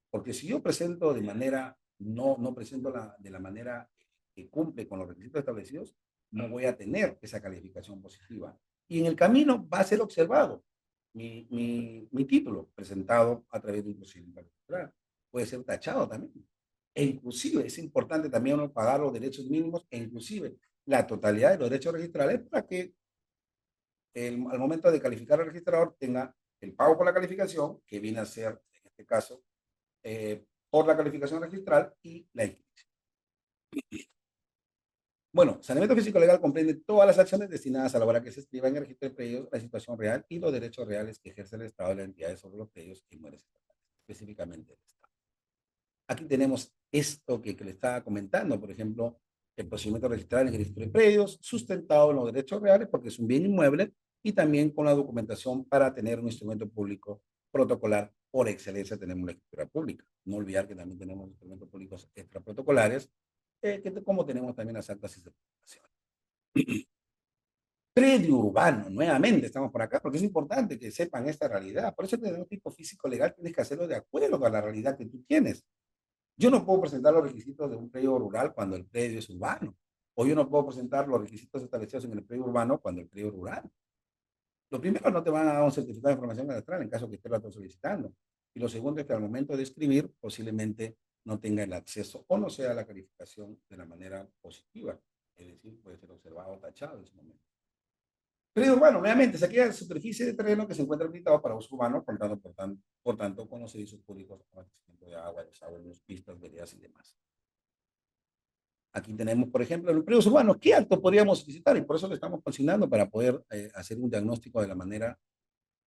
porque si yo presento de manera, no presento de la manera que cumple con los requisitos establecidos, no voy a tener esa calificación positiva. Y en el camino va a ser observado mi título presentado a través de un procedimiento electoral. Puede ser tachado también. E inclusive es importante también uno pagar los derechos mínimos e inclusive la totalidad de los derechos registrales para que al momento de calificar al registrador tenga el pago por la calificación, que viene a ser, en este caso, por la calificación registral y la inscripción. Bueno, saneamiento físico legal comprende todas las acciones destinadas a lograr que se escriba en el registro de predios la situación real y los derechos reales que ejerce el Estado y las entidades sobre los predios y mueres estatales, específicamente el Estado. Aquí tenemos esto que le estaba comentando, por ejemplo, el procedimiento registral en el registro de predios, sustentado en los derechos reales porque es un bien inmueble y también con la documentación para tener un instrumento público protocolar. Por excelencia tenemos la escritura pública. No olvidar que también tenemos instrumentos públicos extraprotocolares, como tenemos también las actas y certificaciones. Predio urbano, nuevamente estamos por acá, porque es importante que sepan esta realidad. Por eso tener un tipo físico legal tienes que hacerlo de acuerdo a la realidad que tú tienes. Yo no puedo presentar los requisitos de un predio rural cuando el predio es urbano. O yo no puedo presentar los requisitos establecidos en el predio urbano cuando el predio es rural. Lo primero, no te van a dar un certificado de información cadastral en caso que usted lo esté solicitando. Y lo segundo es que al momento de escribir, posiblemente no tenga el acceso o no sea la calificación de la manera positiva. Es decir, puede ser observado o tachado en su momento. Predio urbano, nuevamente, es aquella superficie de terreno que se encuentra habilitado para uso urbano, contando por tanto con los servicios públicos, abastecimiento de agua, desagüe, pistas, veredas y demás. Aquí tenemos, por ejemplo, en los predios urbanos, ¿qué acto podríamos solicitar? Y por eso le estamos consignando para poder hacer un diagnóstico de la manera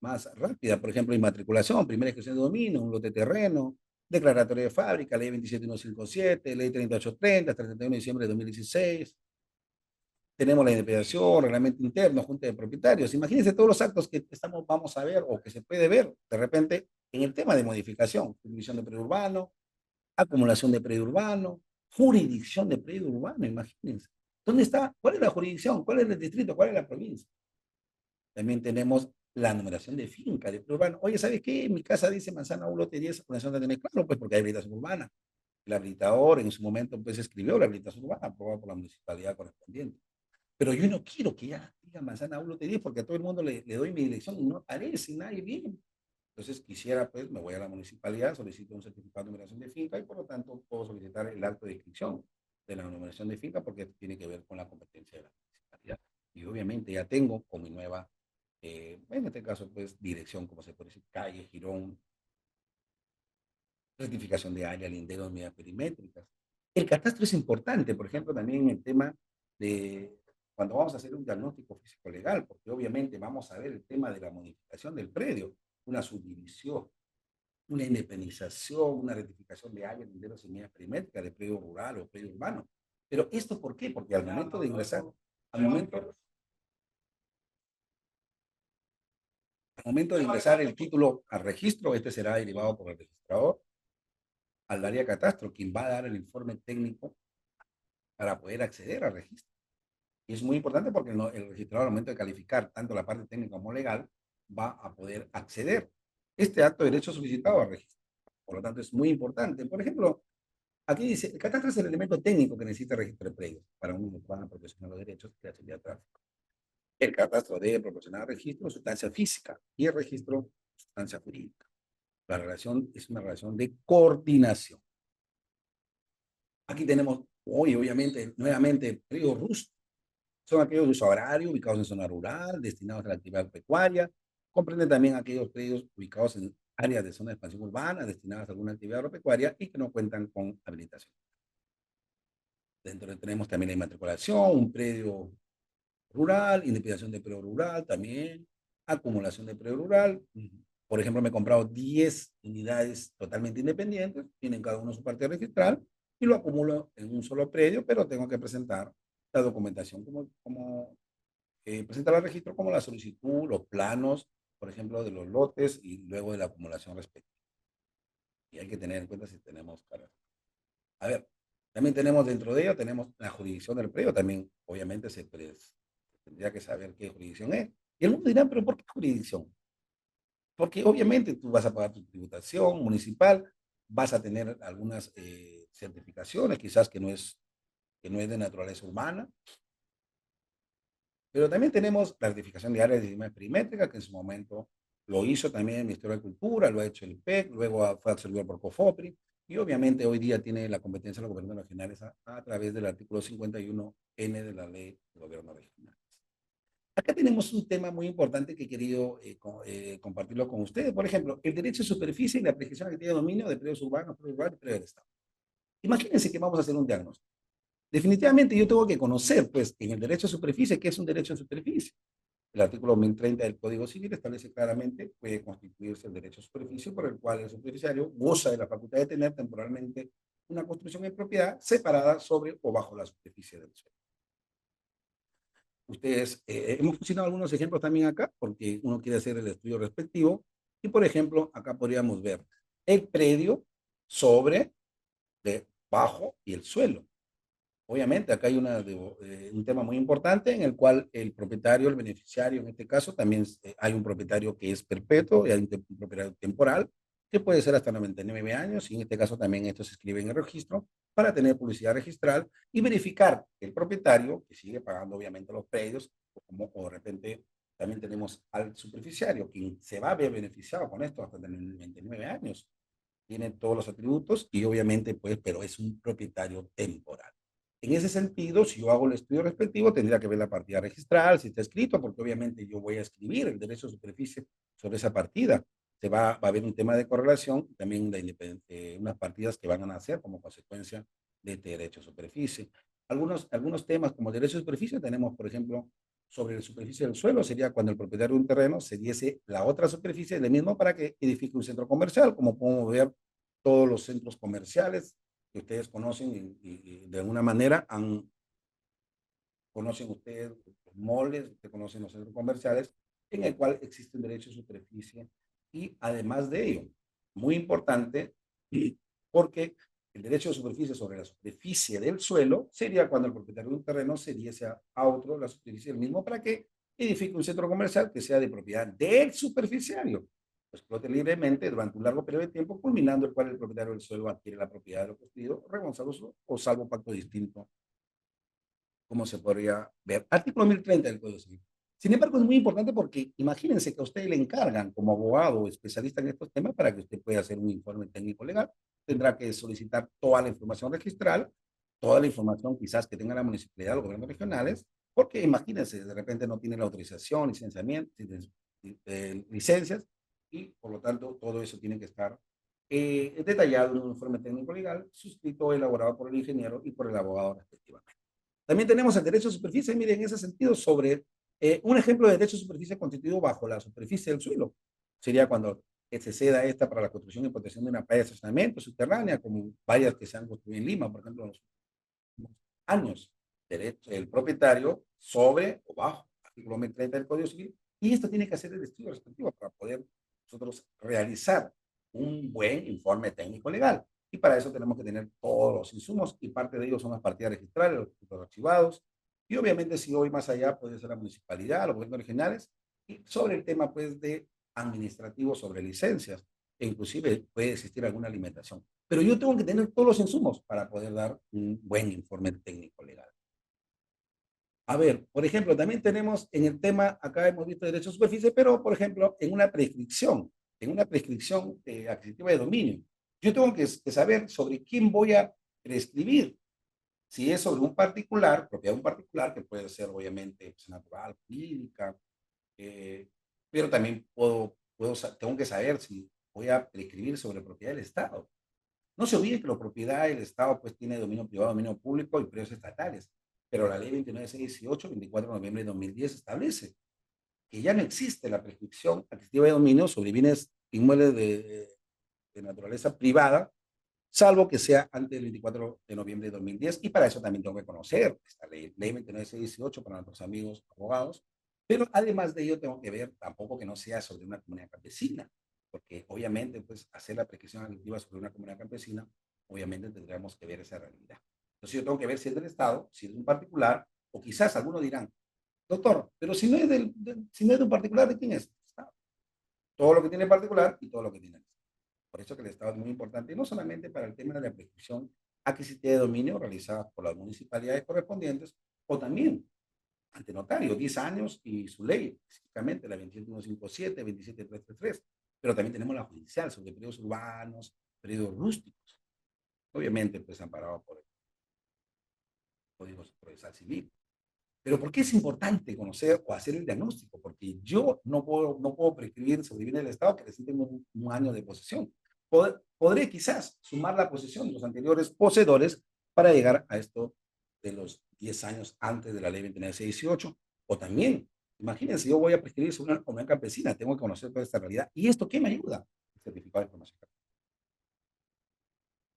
más rápida. Por ejemplo, inmatriculación, primera inscripción de dominio, un lote de terreno, declaratoria de fábrica, ley 27157, ley 3830, 31 de diciembre de 2016. Tenemos la independenciación, reglamento interno, junta de propietarios. Imagínense todos los actos que vamos a ver o que se puede ver de repente en el tema de modificación, división de predio urbano, acumulación de predio urbano, jurisdicción de predio urbano, imagínense. ¿Dónde está? ¿Cuál es la jurisdicción? ¿Cuál es el distrito? ¿Cuál es la provincia? También tenemos la numeración de finca, de predio urbano. Oye, ¿sabes qué? Mi casa dice Manzana 1, lote 10, población de tener claro, pues porque hay habilitación urbana. El habilitador en su momento pues escribió la habilitación urbana aprobada por la municipalidad correspondiente. Pero yo no quiero que ya diga Manzana 1, lote 10 porque a todo el mundo le doy mi dirección y no aparece nadie bien. Entonces quisiera, pues, me voy a la municipalidad, solicito un certificado de numeración de finca y por lo tanto puedo solicitar el acto de inscripción de la numeración de finca porque tiene que ver con la competencia de la municipalidad. Y obviamente ya tengo con mi nueva, en este caso, pues, dirección, como se puede decir, calle, Girón, rectificación de área, linderos, medidas perimétricas. El catastro es importante, por ejemplo, también en el tema de cuando vamos a hacer un diagnóstico físico legal, porque obviamente vamos a ver el tema de la modificación del predio, una subdivisión, una independización, una rectificación de áreas, linderos y medidas perimétricas de predio rural o predio urbano. Pero esto, ¿por qué? Porque al momento de ingresar, al momento de ingresar el título al registro, este será derivado por el registrador al área catastro, quien va a dar el informe técnico para poder acceder al registro. Y es muy importante porque el registrador al momento de calificar tanto la parte técnica como legal, va a poder acceder este acto de derecho solicitado a registro. Por lo tanto, es muy importante. Por ejemplo, aquí dice, el catastro es el elemento técnico que necesita el registro de predios para un plan profesional de derechos de actividad de tráfico. El catastro debe proporcionar registro, sustancia física y el registro, sustancia jurídica. La relación es una relación de coordinación. Aquí tenemos hoy, obviamente, nuevamente, predios rústicos. Son aquellos de uso agrario ubicados en zona rural, destinados a la actividad pecuaria. Comprenden también aquellos predios ubicados en áreas de zona de expansión urbana, destinadas a alguna actividad agropecuaria y que no cuentan con habilitación. Dentro tenemos también la inmatriculación, un predio rural, indemnización de predio rural también, acumulación de predio rural. Por ejemplo, me he comprado 10 unidades totalmente independientes, tienen cada uno su parte registral y lo acumulo en un solo predio, pero tengo que presentar la documentación como presentar al registro como la solicitud, los planos, por ejemplo, de los lotes y luego de la acumulación respectiva. Y hay que tener en cuenta si tenemos carácter. A ver, también tenemos dentro de ello, tenemos la jurisdicción del predio, también obviamente tendría que saber qué jurisdicción es. Y el mundo dirá, pero ¿por qué jurisdicción? Porque obviamente tú vas a pagar tu tributación municipal, vas a tener algunas certificaciones, quizás que no es de naturaleza humana, pero también tenemos la certificación de áreas de dimensión perimétrica, que en su momento lo hizo también el Ministerio de Cultura, lo ha hecho el PEC, luego fue absorbido por COFOPRI, y obviamente hoy día tiene la competencia de los gobiernos regionales a través del artículo 51N de la Ley de Gobiernos Regionales. Acá tenemos un tema muy importante que he querido compartirlo con ustedes. Por ejemplo, el derecho de superficie y la prescripción que tiene dominio de predios urbanos, predios rurales y predios del Estado. Imagínense que vamos a hacer un diagnóstico. Definitivamente yo tengo que conocer, pues, en el derecho de superficie, qué es un derecho de superficie. El artículo 1030 del Código Civil establece claramente puede constituirse el derecho de superficie por el cual el superficiario goza de la facultad de tener temporalmente una construcción en propiedad separada sobre o bajo la superficie del suelo. Ustedes, hemos funcionado algunos ejemplos también acá, porque uno quiere hacer el estudio respectivo. Y, por ejemplo, acá podríamos ver el predio sobre, bajo y el suelo. Obviamente, acá hay un tema muy importante en el cual el propietario, el beneficiario, en este caso, también hay un propietario que es perpetuo y hay un propietario temporal, que puede ser hasta 99 años, y en este caso también esto se escribe en el registro para tener publicidad registral y verificar que el propietario, que sigue pagando obviamente los predios, o de repente también tenemos al superficiario, quien se va a ver beneficiado con esto hasta tener 99 años, tiene todos los atributos y obviamente, pues, pero es un propietario temporal. En ese sentido, si yo hago el estudio respectivo, tendría que ver la partida registral, si está escrito, porque obviamente yo voy a escribir el derecho de superficie sobre esa partida. Va a haber un tema de correlación, también unas partidas que van a nacer como consecuencia de este derecho de superficie. Algunos temas como derecho de superficie tenemos, por ejemplo, sobre la superficie del suelo, sería cuando el propietario de un terreno se diese la otra superficie del mismo para que edifique un centro comercial, como podemos ver todos los centros comerciales que ustedes conocen y de alguna manera conocen ustedes los moles, ustedes conocen los centros comerciales, en el cual existe un derecho de superficie y además de ello, muy importante, porque el derecho de superficie sobre la superficie del suelo sería cuando el propietario de un terreno se diese a otro la superficie del mismo para que edifique un centro comercial que sea de propiedad del superficiario. Explote libremente durante un largo periodo de tiempo, culminando el cual el propietario del suelo adquiere la propiedad de lo construido, regonzadoso o salvo pacto distinto, como se podría ver. Artículo 1030 del Código Civil. Sin embargo, es muy importante porque imagínense que a usted le encargan como abogado o especialista en estos temas para que usted pueda hacer un informe técnico legal. Tendrá que solicitar toda la información registral, toda la información quizás que tenga la municipalidad, los gobiernos regionales, porque imagínense, de repente no tiene la autorización, licenciamiento, licencias, y por lo tanto todo eso tiene que estar detallado en un informe técnico legal, suscrito o elaborado por el ingeniero y por el abogado respectivamente. También tenemos el derecho de superficie, miren, en ese sentido, sobre un ejemplo de derecho de superficie constituido bajo la superficie del suelo. Sería cuando se ceda esta para la construcción y protección de una playa de estacionamiento subterránea, como vallas que se han construido en Lima, por ejemplo, en los últimos años. Derecho, el propietario sobre o bajo, artículo 30 del Código Civil, y esto tiene que hacer el estudio respectivo para poder nosotros realizar un buen informe técnico legal. Y para eso tenemos que tener todos los insumos y parte de ellos son las partidas registrales, los archivados. Y obviamente si hoy más allá puede ser la municipalidad, los gobiernos regionales, Y sobre el tema, pues, de administrativo sobre licencias, e inclusive puede existir alguna alimentación. Pero yo tengo que tener todos los insumos para poder dar un buen informe técnico legal. A ver, por ejemplo, también tenemos en el tema, acá hemos visto derecho de superficie, pero, por ejemplo, en una prescripción adquisitiva de dominio, yo tengo que saber sobre quién voy a prescribir. Si es sobre un particular, propiedad de un particular, que puede ser obviamente pues, natural, jurídica, eh, pero también tengo que saber si voy a prescribir sobre propiedad del Estado. No se olvide que la propiedad del Estado pues tiene dominio privado, dominio público y precios estatales, pero la ley 29618, 24 de noviembre de 2010 establece que ya no existe la prescripción adquisitiva de dominio sobre bienes inmuebles de naturaleza privada, salvo que sea antes del 24 de noviembre de 2010, y para eso también tengo que conocer esta ley 29618 para nuestros amigos abogados, pero además de ello tengo que ver tampoco que no sea sobre una comunidad campesina, porque obviamente pues hacer la prescripción adquisitiva sobre una comunidad campesina, obviamente tendríamos que ver esa realidad. Entonces yo tengo que ver si es del Estado, si es de un particular, o quizás algunos dirán, doctor, pero si no es, si no es de un particular, ¿de quién es? Todo lo que tiene particular y todo lo que tiene el Estado. Por eso que el Estado es muy importante, no solamente para el tema de la prescripción adquisitiva de dominio realizada por las municipalidades correspondientes, o también ante notario, 10 años y su ley, específicamente la 27157, 27333, pero también tenemos la judicial sobre periodos urbanos, periodos rústicos, obviamente pues amparado por el Código Procesal Civil. Pero ¿por qué es importante conocer o hacer el diagnóstico? Porque yo no puedo prescribir sobre bienes del Estado que recién tengo un año de posesión. Podré quizás sumar la posesión de los anteriores poseedores para llegar a esto de los 10 años antes de la ley 29618. O también, imagínense, yo voy a prescribir sobre una comunidad campesina, tengo que conocer toda esta realidad. ¿Y esto qué me ayuda? El certificado de información.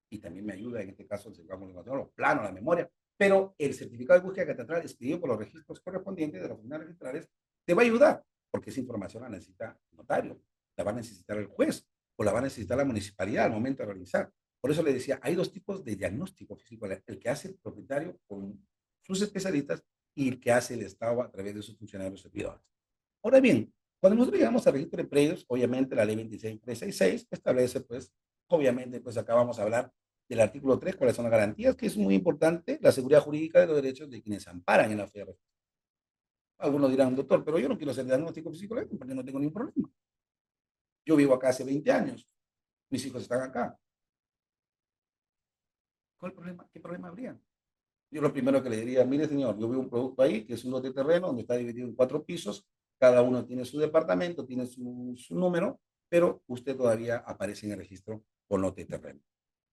Y también me ayuda en este caso el certificado de comunicación, los planos, la memoria, pero el certificado de búsqueda catastral expedido por los registros correspondientes de las oficinas registrales te va a ayudar, porque esa información la necesita el notario, la va a necesitar el juez o la va a necesitar la municipalidad al momento de realizar. Por eso le decía, hay dos tipos de diagnóstico físico, el que hace el propietario con sus especialistas y el que hace el Estado a través de sus funcionarios servidores. Ahora bien, cuando nosotros llegamos al registro de predios, obviamente la ley 26366 establece, pues, obviamente, pues acá vamos a hablar del artículo 3, cuáles son las garantías, que es muy importante, la seguridad jurídica de los derechos de quienes amparan en la fe. Algunos dirán, doctor, pero yo no quiero hacer diagnóstico físico porque no tengo ningún problema. Yo vivo acá hace 20 años, mis hijos están acá. ¿Cuál problema? ¿Qué problema habría? Yo lo primero que le diría, mire señor, yo veo un producto ahí que es un lote de terreno donde está dividido en 4 pisos, cada uno tiene su departamento, tiene su número, pero usted todavía aparece en el registro con lote de terreno.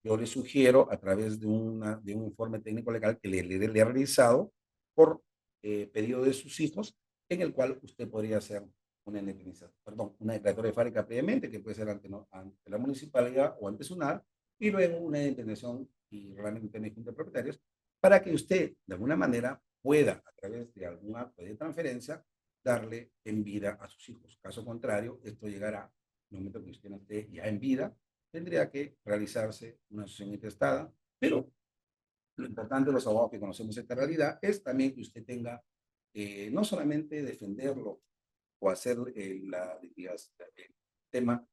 Yo le sugiero a través de un informe técnico legal que le ha realizado por pedido de sus hijos, en el cual usted podría hacer una independencia, perdón, una declaratoria de fábrica previamente, que puede ser ante, ¿no?, ante la municipalidad o ante SUNAR, y luego una independencia y reglamento de junta de propietarios, para que usted, de alguna manera, pueda, a través de algún acto de transferencia, darle en vida a sus hijos. Caso contrario, esto llegará en el momento que usted no esté ya en vida, tendría que realizarse una asociación intestada, pero lo importante de los abogados que conocemos esta realidad es también que usted tenga, no solamente defenderlo o hacer digamos, el tema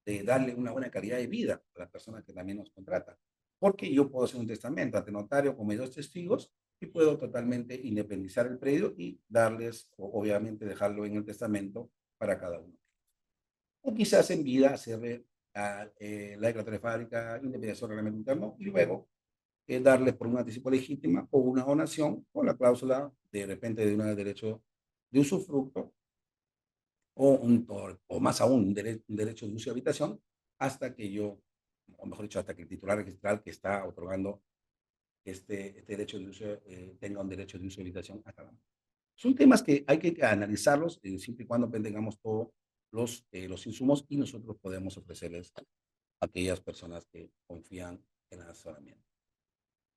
de darle una buena calidad de vida a las personas que también nos contratan, porque yo puedo hacer un testamento ante notario con mis 2 testigos y puedo totalmente independizar el predio y darles, o obviamente dejarlo en el testamento para cada uno. O quizás en vida hacerle la declaratoria de fábrica, independencia del reglamento interno y luego darle por un anticipo legítima o una donación con la cláusula de repente de un derecho de usufructo o más aún un derecho de uso y habitación hasta que yo, o mejor dicho, hasta que el titular registral que está otorgando este derecho de uso tenga un derecho de uso y habitación a cada uno. Son temas que hay que analizarlos siempre y cuando pues, tengamos todos los insumos y nosotros podemos ofrecerles a aquellas personas que confían en el asesoramiento.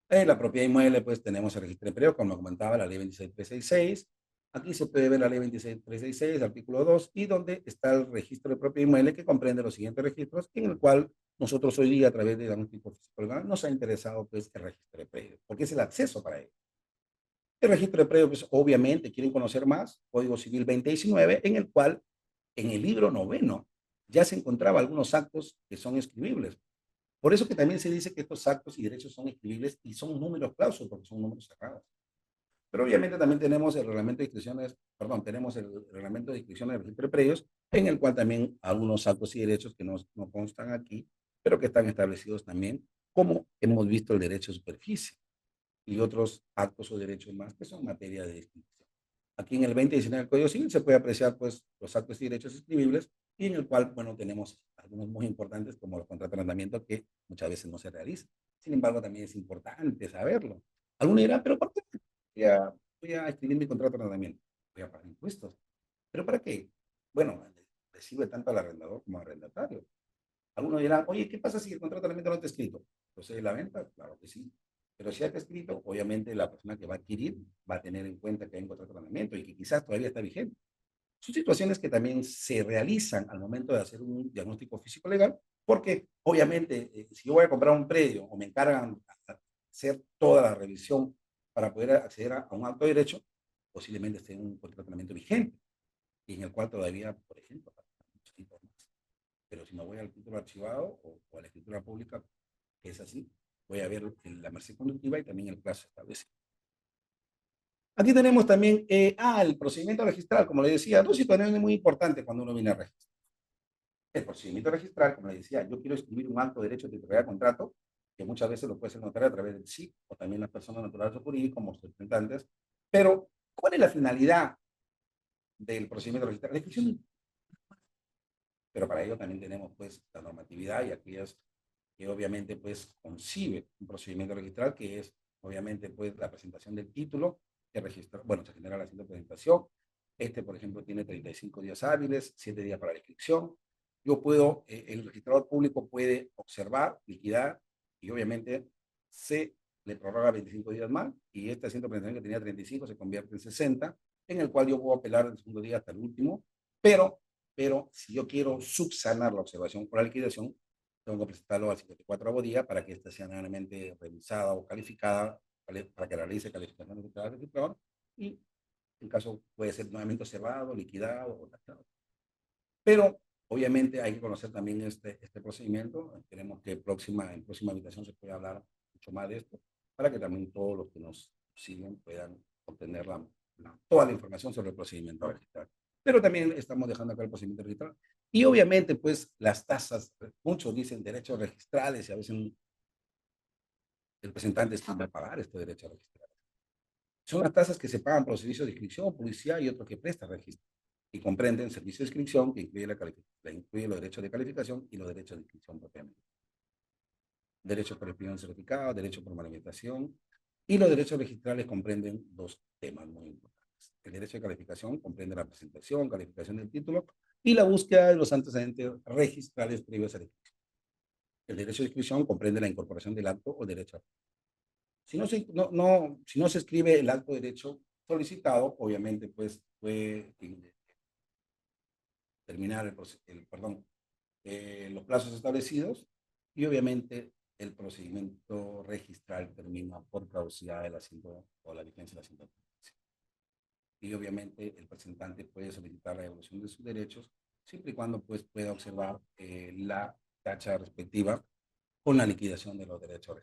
En la propiedad inmueble, pues tenemos el registro de predio, como comentaba, la ley 26366. Aquí se puede ver la ley 26366, artículo 2, y donde está el registro de propiedad inmueble que comprende los siguientes registros, en el cual nosotros hoy día, a través de diagnóstico físico legal, nos ha interesado pues, el registro de predio, porque es el acceso para ello. El registro de predios, pues, obviamente, quieren conocer más, Código Civil 2019, en el cual, en el libro noveno, ya se encontraba algunos actos que son escribibles. Por eso que también se dice que estos actos y derechos son escribibles y son números clausos, porque son números cerrados. Pero obviamente también tenemos el reglamento de inscripciones, perdón, tenemos el reglamento de inscripciones del registro de predios, en el cual también algunos actos y derechos que no constan aquí, pero que están establecidos también, como hemos visto el derecho de superficie y otros actos o derechos más que son materia de distinción. Aquí en el 2019 del Código Civil se puede apreciar pues los actos y derechos escribibles y en el cual, bueno, tenemos algunos muy importantes como los contratos de arrendamiento que muchas veces no se realizan. Sin embargo, también es importante saberlo. Algunos dirán, pero ¿por qué voy a escribir mi contrato de arrendamiento? Voy a pagar impuestos. ¿Pero para qué? Bueno, le sirve tanto al arrendador como al arrendatario. Algunos dirán, oye, ¿qué pasa si el contrato de arrendamiento no está escrito? ¿Procede la venta? Claro que sí. Pero si está escrito, obviamente la persona que va a adquirir va a tener en cuenta que hay un contrato de arrendamiento y que quizás todavía está vigente. Son situaciones que también se realizan al momento de hacer un diagnóstico físico legal, porque obviamente si yo voy a comprar un predio o me encargan a hacer toda la revisión para poder acceder a un acto de derecho, posiblemente esté en un contrato de arrendamiento vigente y en el cual todavía, por ejemplo, muchos tipos más. Pero si me voy al título archivado o a la escritura pública, que es así, voy a ver la merced conductiva y también el plazo establecido. Aquí tenemos también el procedimiento registral, como le decía, dos situaciones muy importantes cuando uno viene a registrar. El procedimiento registral, como le decía, yo quiero escribir un acto de derecho de titularidad de contrato, que muchas veces lo puede ser notario a través del SIC o también las personas naturales o jurídicas como los representantes. Pero, ¿cuál es la finalidad del procedimiento registral? La inscripción. Pero para ello también tenemos pues la normatividad y aquellas que obviamente pues concibe un procedimiento registral que es obviamente pues la presentación del título que registra, bueno, se genera la siguiente presentación. Este, por ejemplo, tiene 35 días hábiles, 7 días para la inscripción. Yo puedo, el registrador público puede observar, liquidar y obviamente se le prorroga 25 días más y esta asiento presentación que tenía 35 se convierte en 60, en el cual yo puedo apelar del segundo día hasta el último, pero si yo quiero subsanar la observación por la liquidación, tengo que presentarlo al 54º día para que ésta sea nuevamente revisada o calificada, para que realice calificación de cada registrador y en caso puede ser nuevamente observado, liquidado o taxado. Pero obviamente hay que conocer también este procedimiento. Esperemos que en próxima habitación se pueda hablar mucho más de esto, para que también todos los que nos siguen puedan obtener toda la información sobre el procedimiento registral. Pero también estamos dejando acá el procedimiento registral. Y obviamente, pues, las tasas, muchos dicen derechos registrales y a veces el representante es quien va a pagar este derecho registral. Son las tasas que se pagan por los servicios de inscripción, publicidad y otro que presta registro. Y comprenden servicios de inscripción, que incluye los derechos de calificación y los derechos de inscripción propiamente. Derecho por expedición certificado, derecho por manifestación. Y los derechos registrales comprenden dos temas muy importantes. El derecho de calificación comprende la presentación, calificación del título y la búsqueda de los antecedentes registrales previos a la inscripción. El derecho de inscripción comprende la incorporación del acto o derecho a. Si no se escribe el acto de derecho solicitado, obviamente pues puede terminar los plazos establecidos y obviamente el procedimiento registral termina por caducidad del asiento o la vigencia del asiento. Y obviamente el presentante puede solicitar la devolución de sus derechos siempre y cuando pues pueda observar la tacha respectiva con la liquidación de los derechos.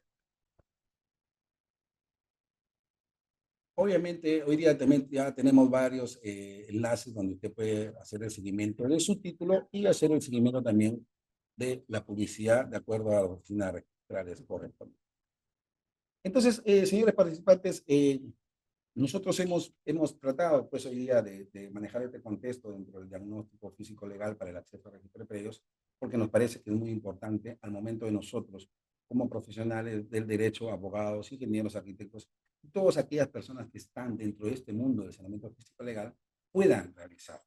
Obviamente, hoy día también ya tenemos varios enlaces donde usted puede hacer el seguimiento de su título y hacer el seguimiento también de la publicidad de acuerdo a las oficinas registrales correspondientes. Entonces, señores participantes, nosotros hemos tratado pues hoy día de manejar este contexto dentro del diagnóstico físico legal para el acceso a registro de predios, porque nos parece que es muy importante al momento de nosotros, como profesionales del derecho, abogados, ingenieros, arquitectos, y todas aquellas personas que están dentro de este mundo del saneamiento físico legal, puedan realizar.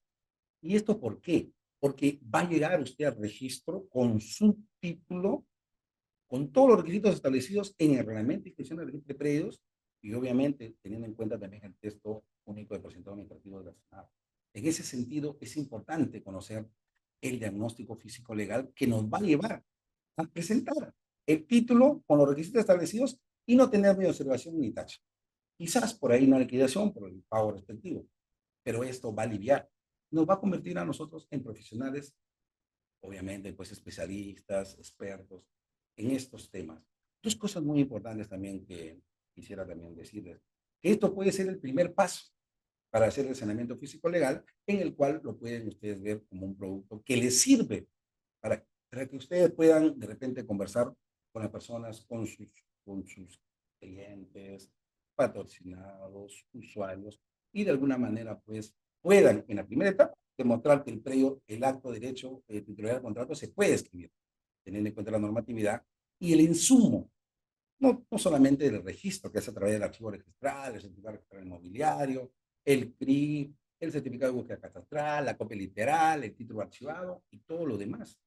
¿Y esto por qué? Porque va a llegar usted al registro con su título, con todos los requisitos establecidos en el reglamento de inscripción del registro de predios y obviamente teniendo en cuenta también el texto único de procedimiento administrativo de la Senado. En ese sentido, es importante conocer el diagnóstico físico legal que nos va a llevar a presentar el título con los requisitos establecidos y no tener ni observación ni tacha. Quizás por ahí una liquidación por el pago respectivo, pero esto va a aliviar, nos va a convertir a nosotros en profesionales, obviamente, pues especialistas, expertos en estos temas. Dos cosas muy importantes también que quisiera también decirles, que esto puede ser el primer paso para hacer el saneamiento físico legal, en el cual lo pueden ustedes ver como un producto que les sirve para que ustedes puedan de repente conversar con las personas, con sus clientes, patrocinados, usuarios, y de alguna manera pues puedan en la primera etapa demostrar que el acto de derecho de titularidad del contrato se puede escribir, teniendo en cuenta la normatividad y el insumo, no solamente el registro, que es a través del archivo registral, el certificado registral inmobiliario, el CRI, el certificado de búsqueda catastral, la copia literal, el título archivado y todo lo demás,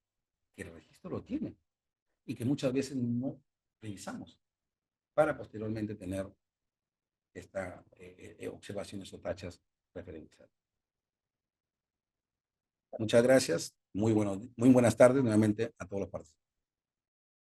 que el registro lo tiene y que muchas veces no revisamos para posteriormente tener estas observaciones o tachas referenciales. Muchas gracias, muy buenas tardes nuevamente a todos los participantes.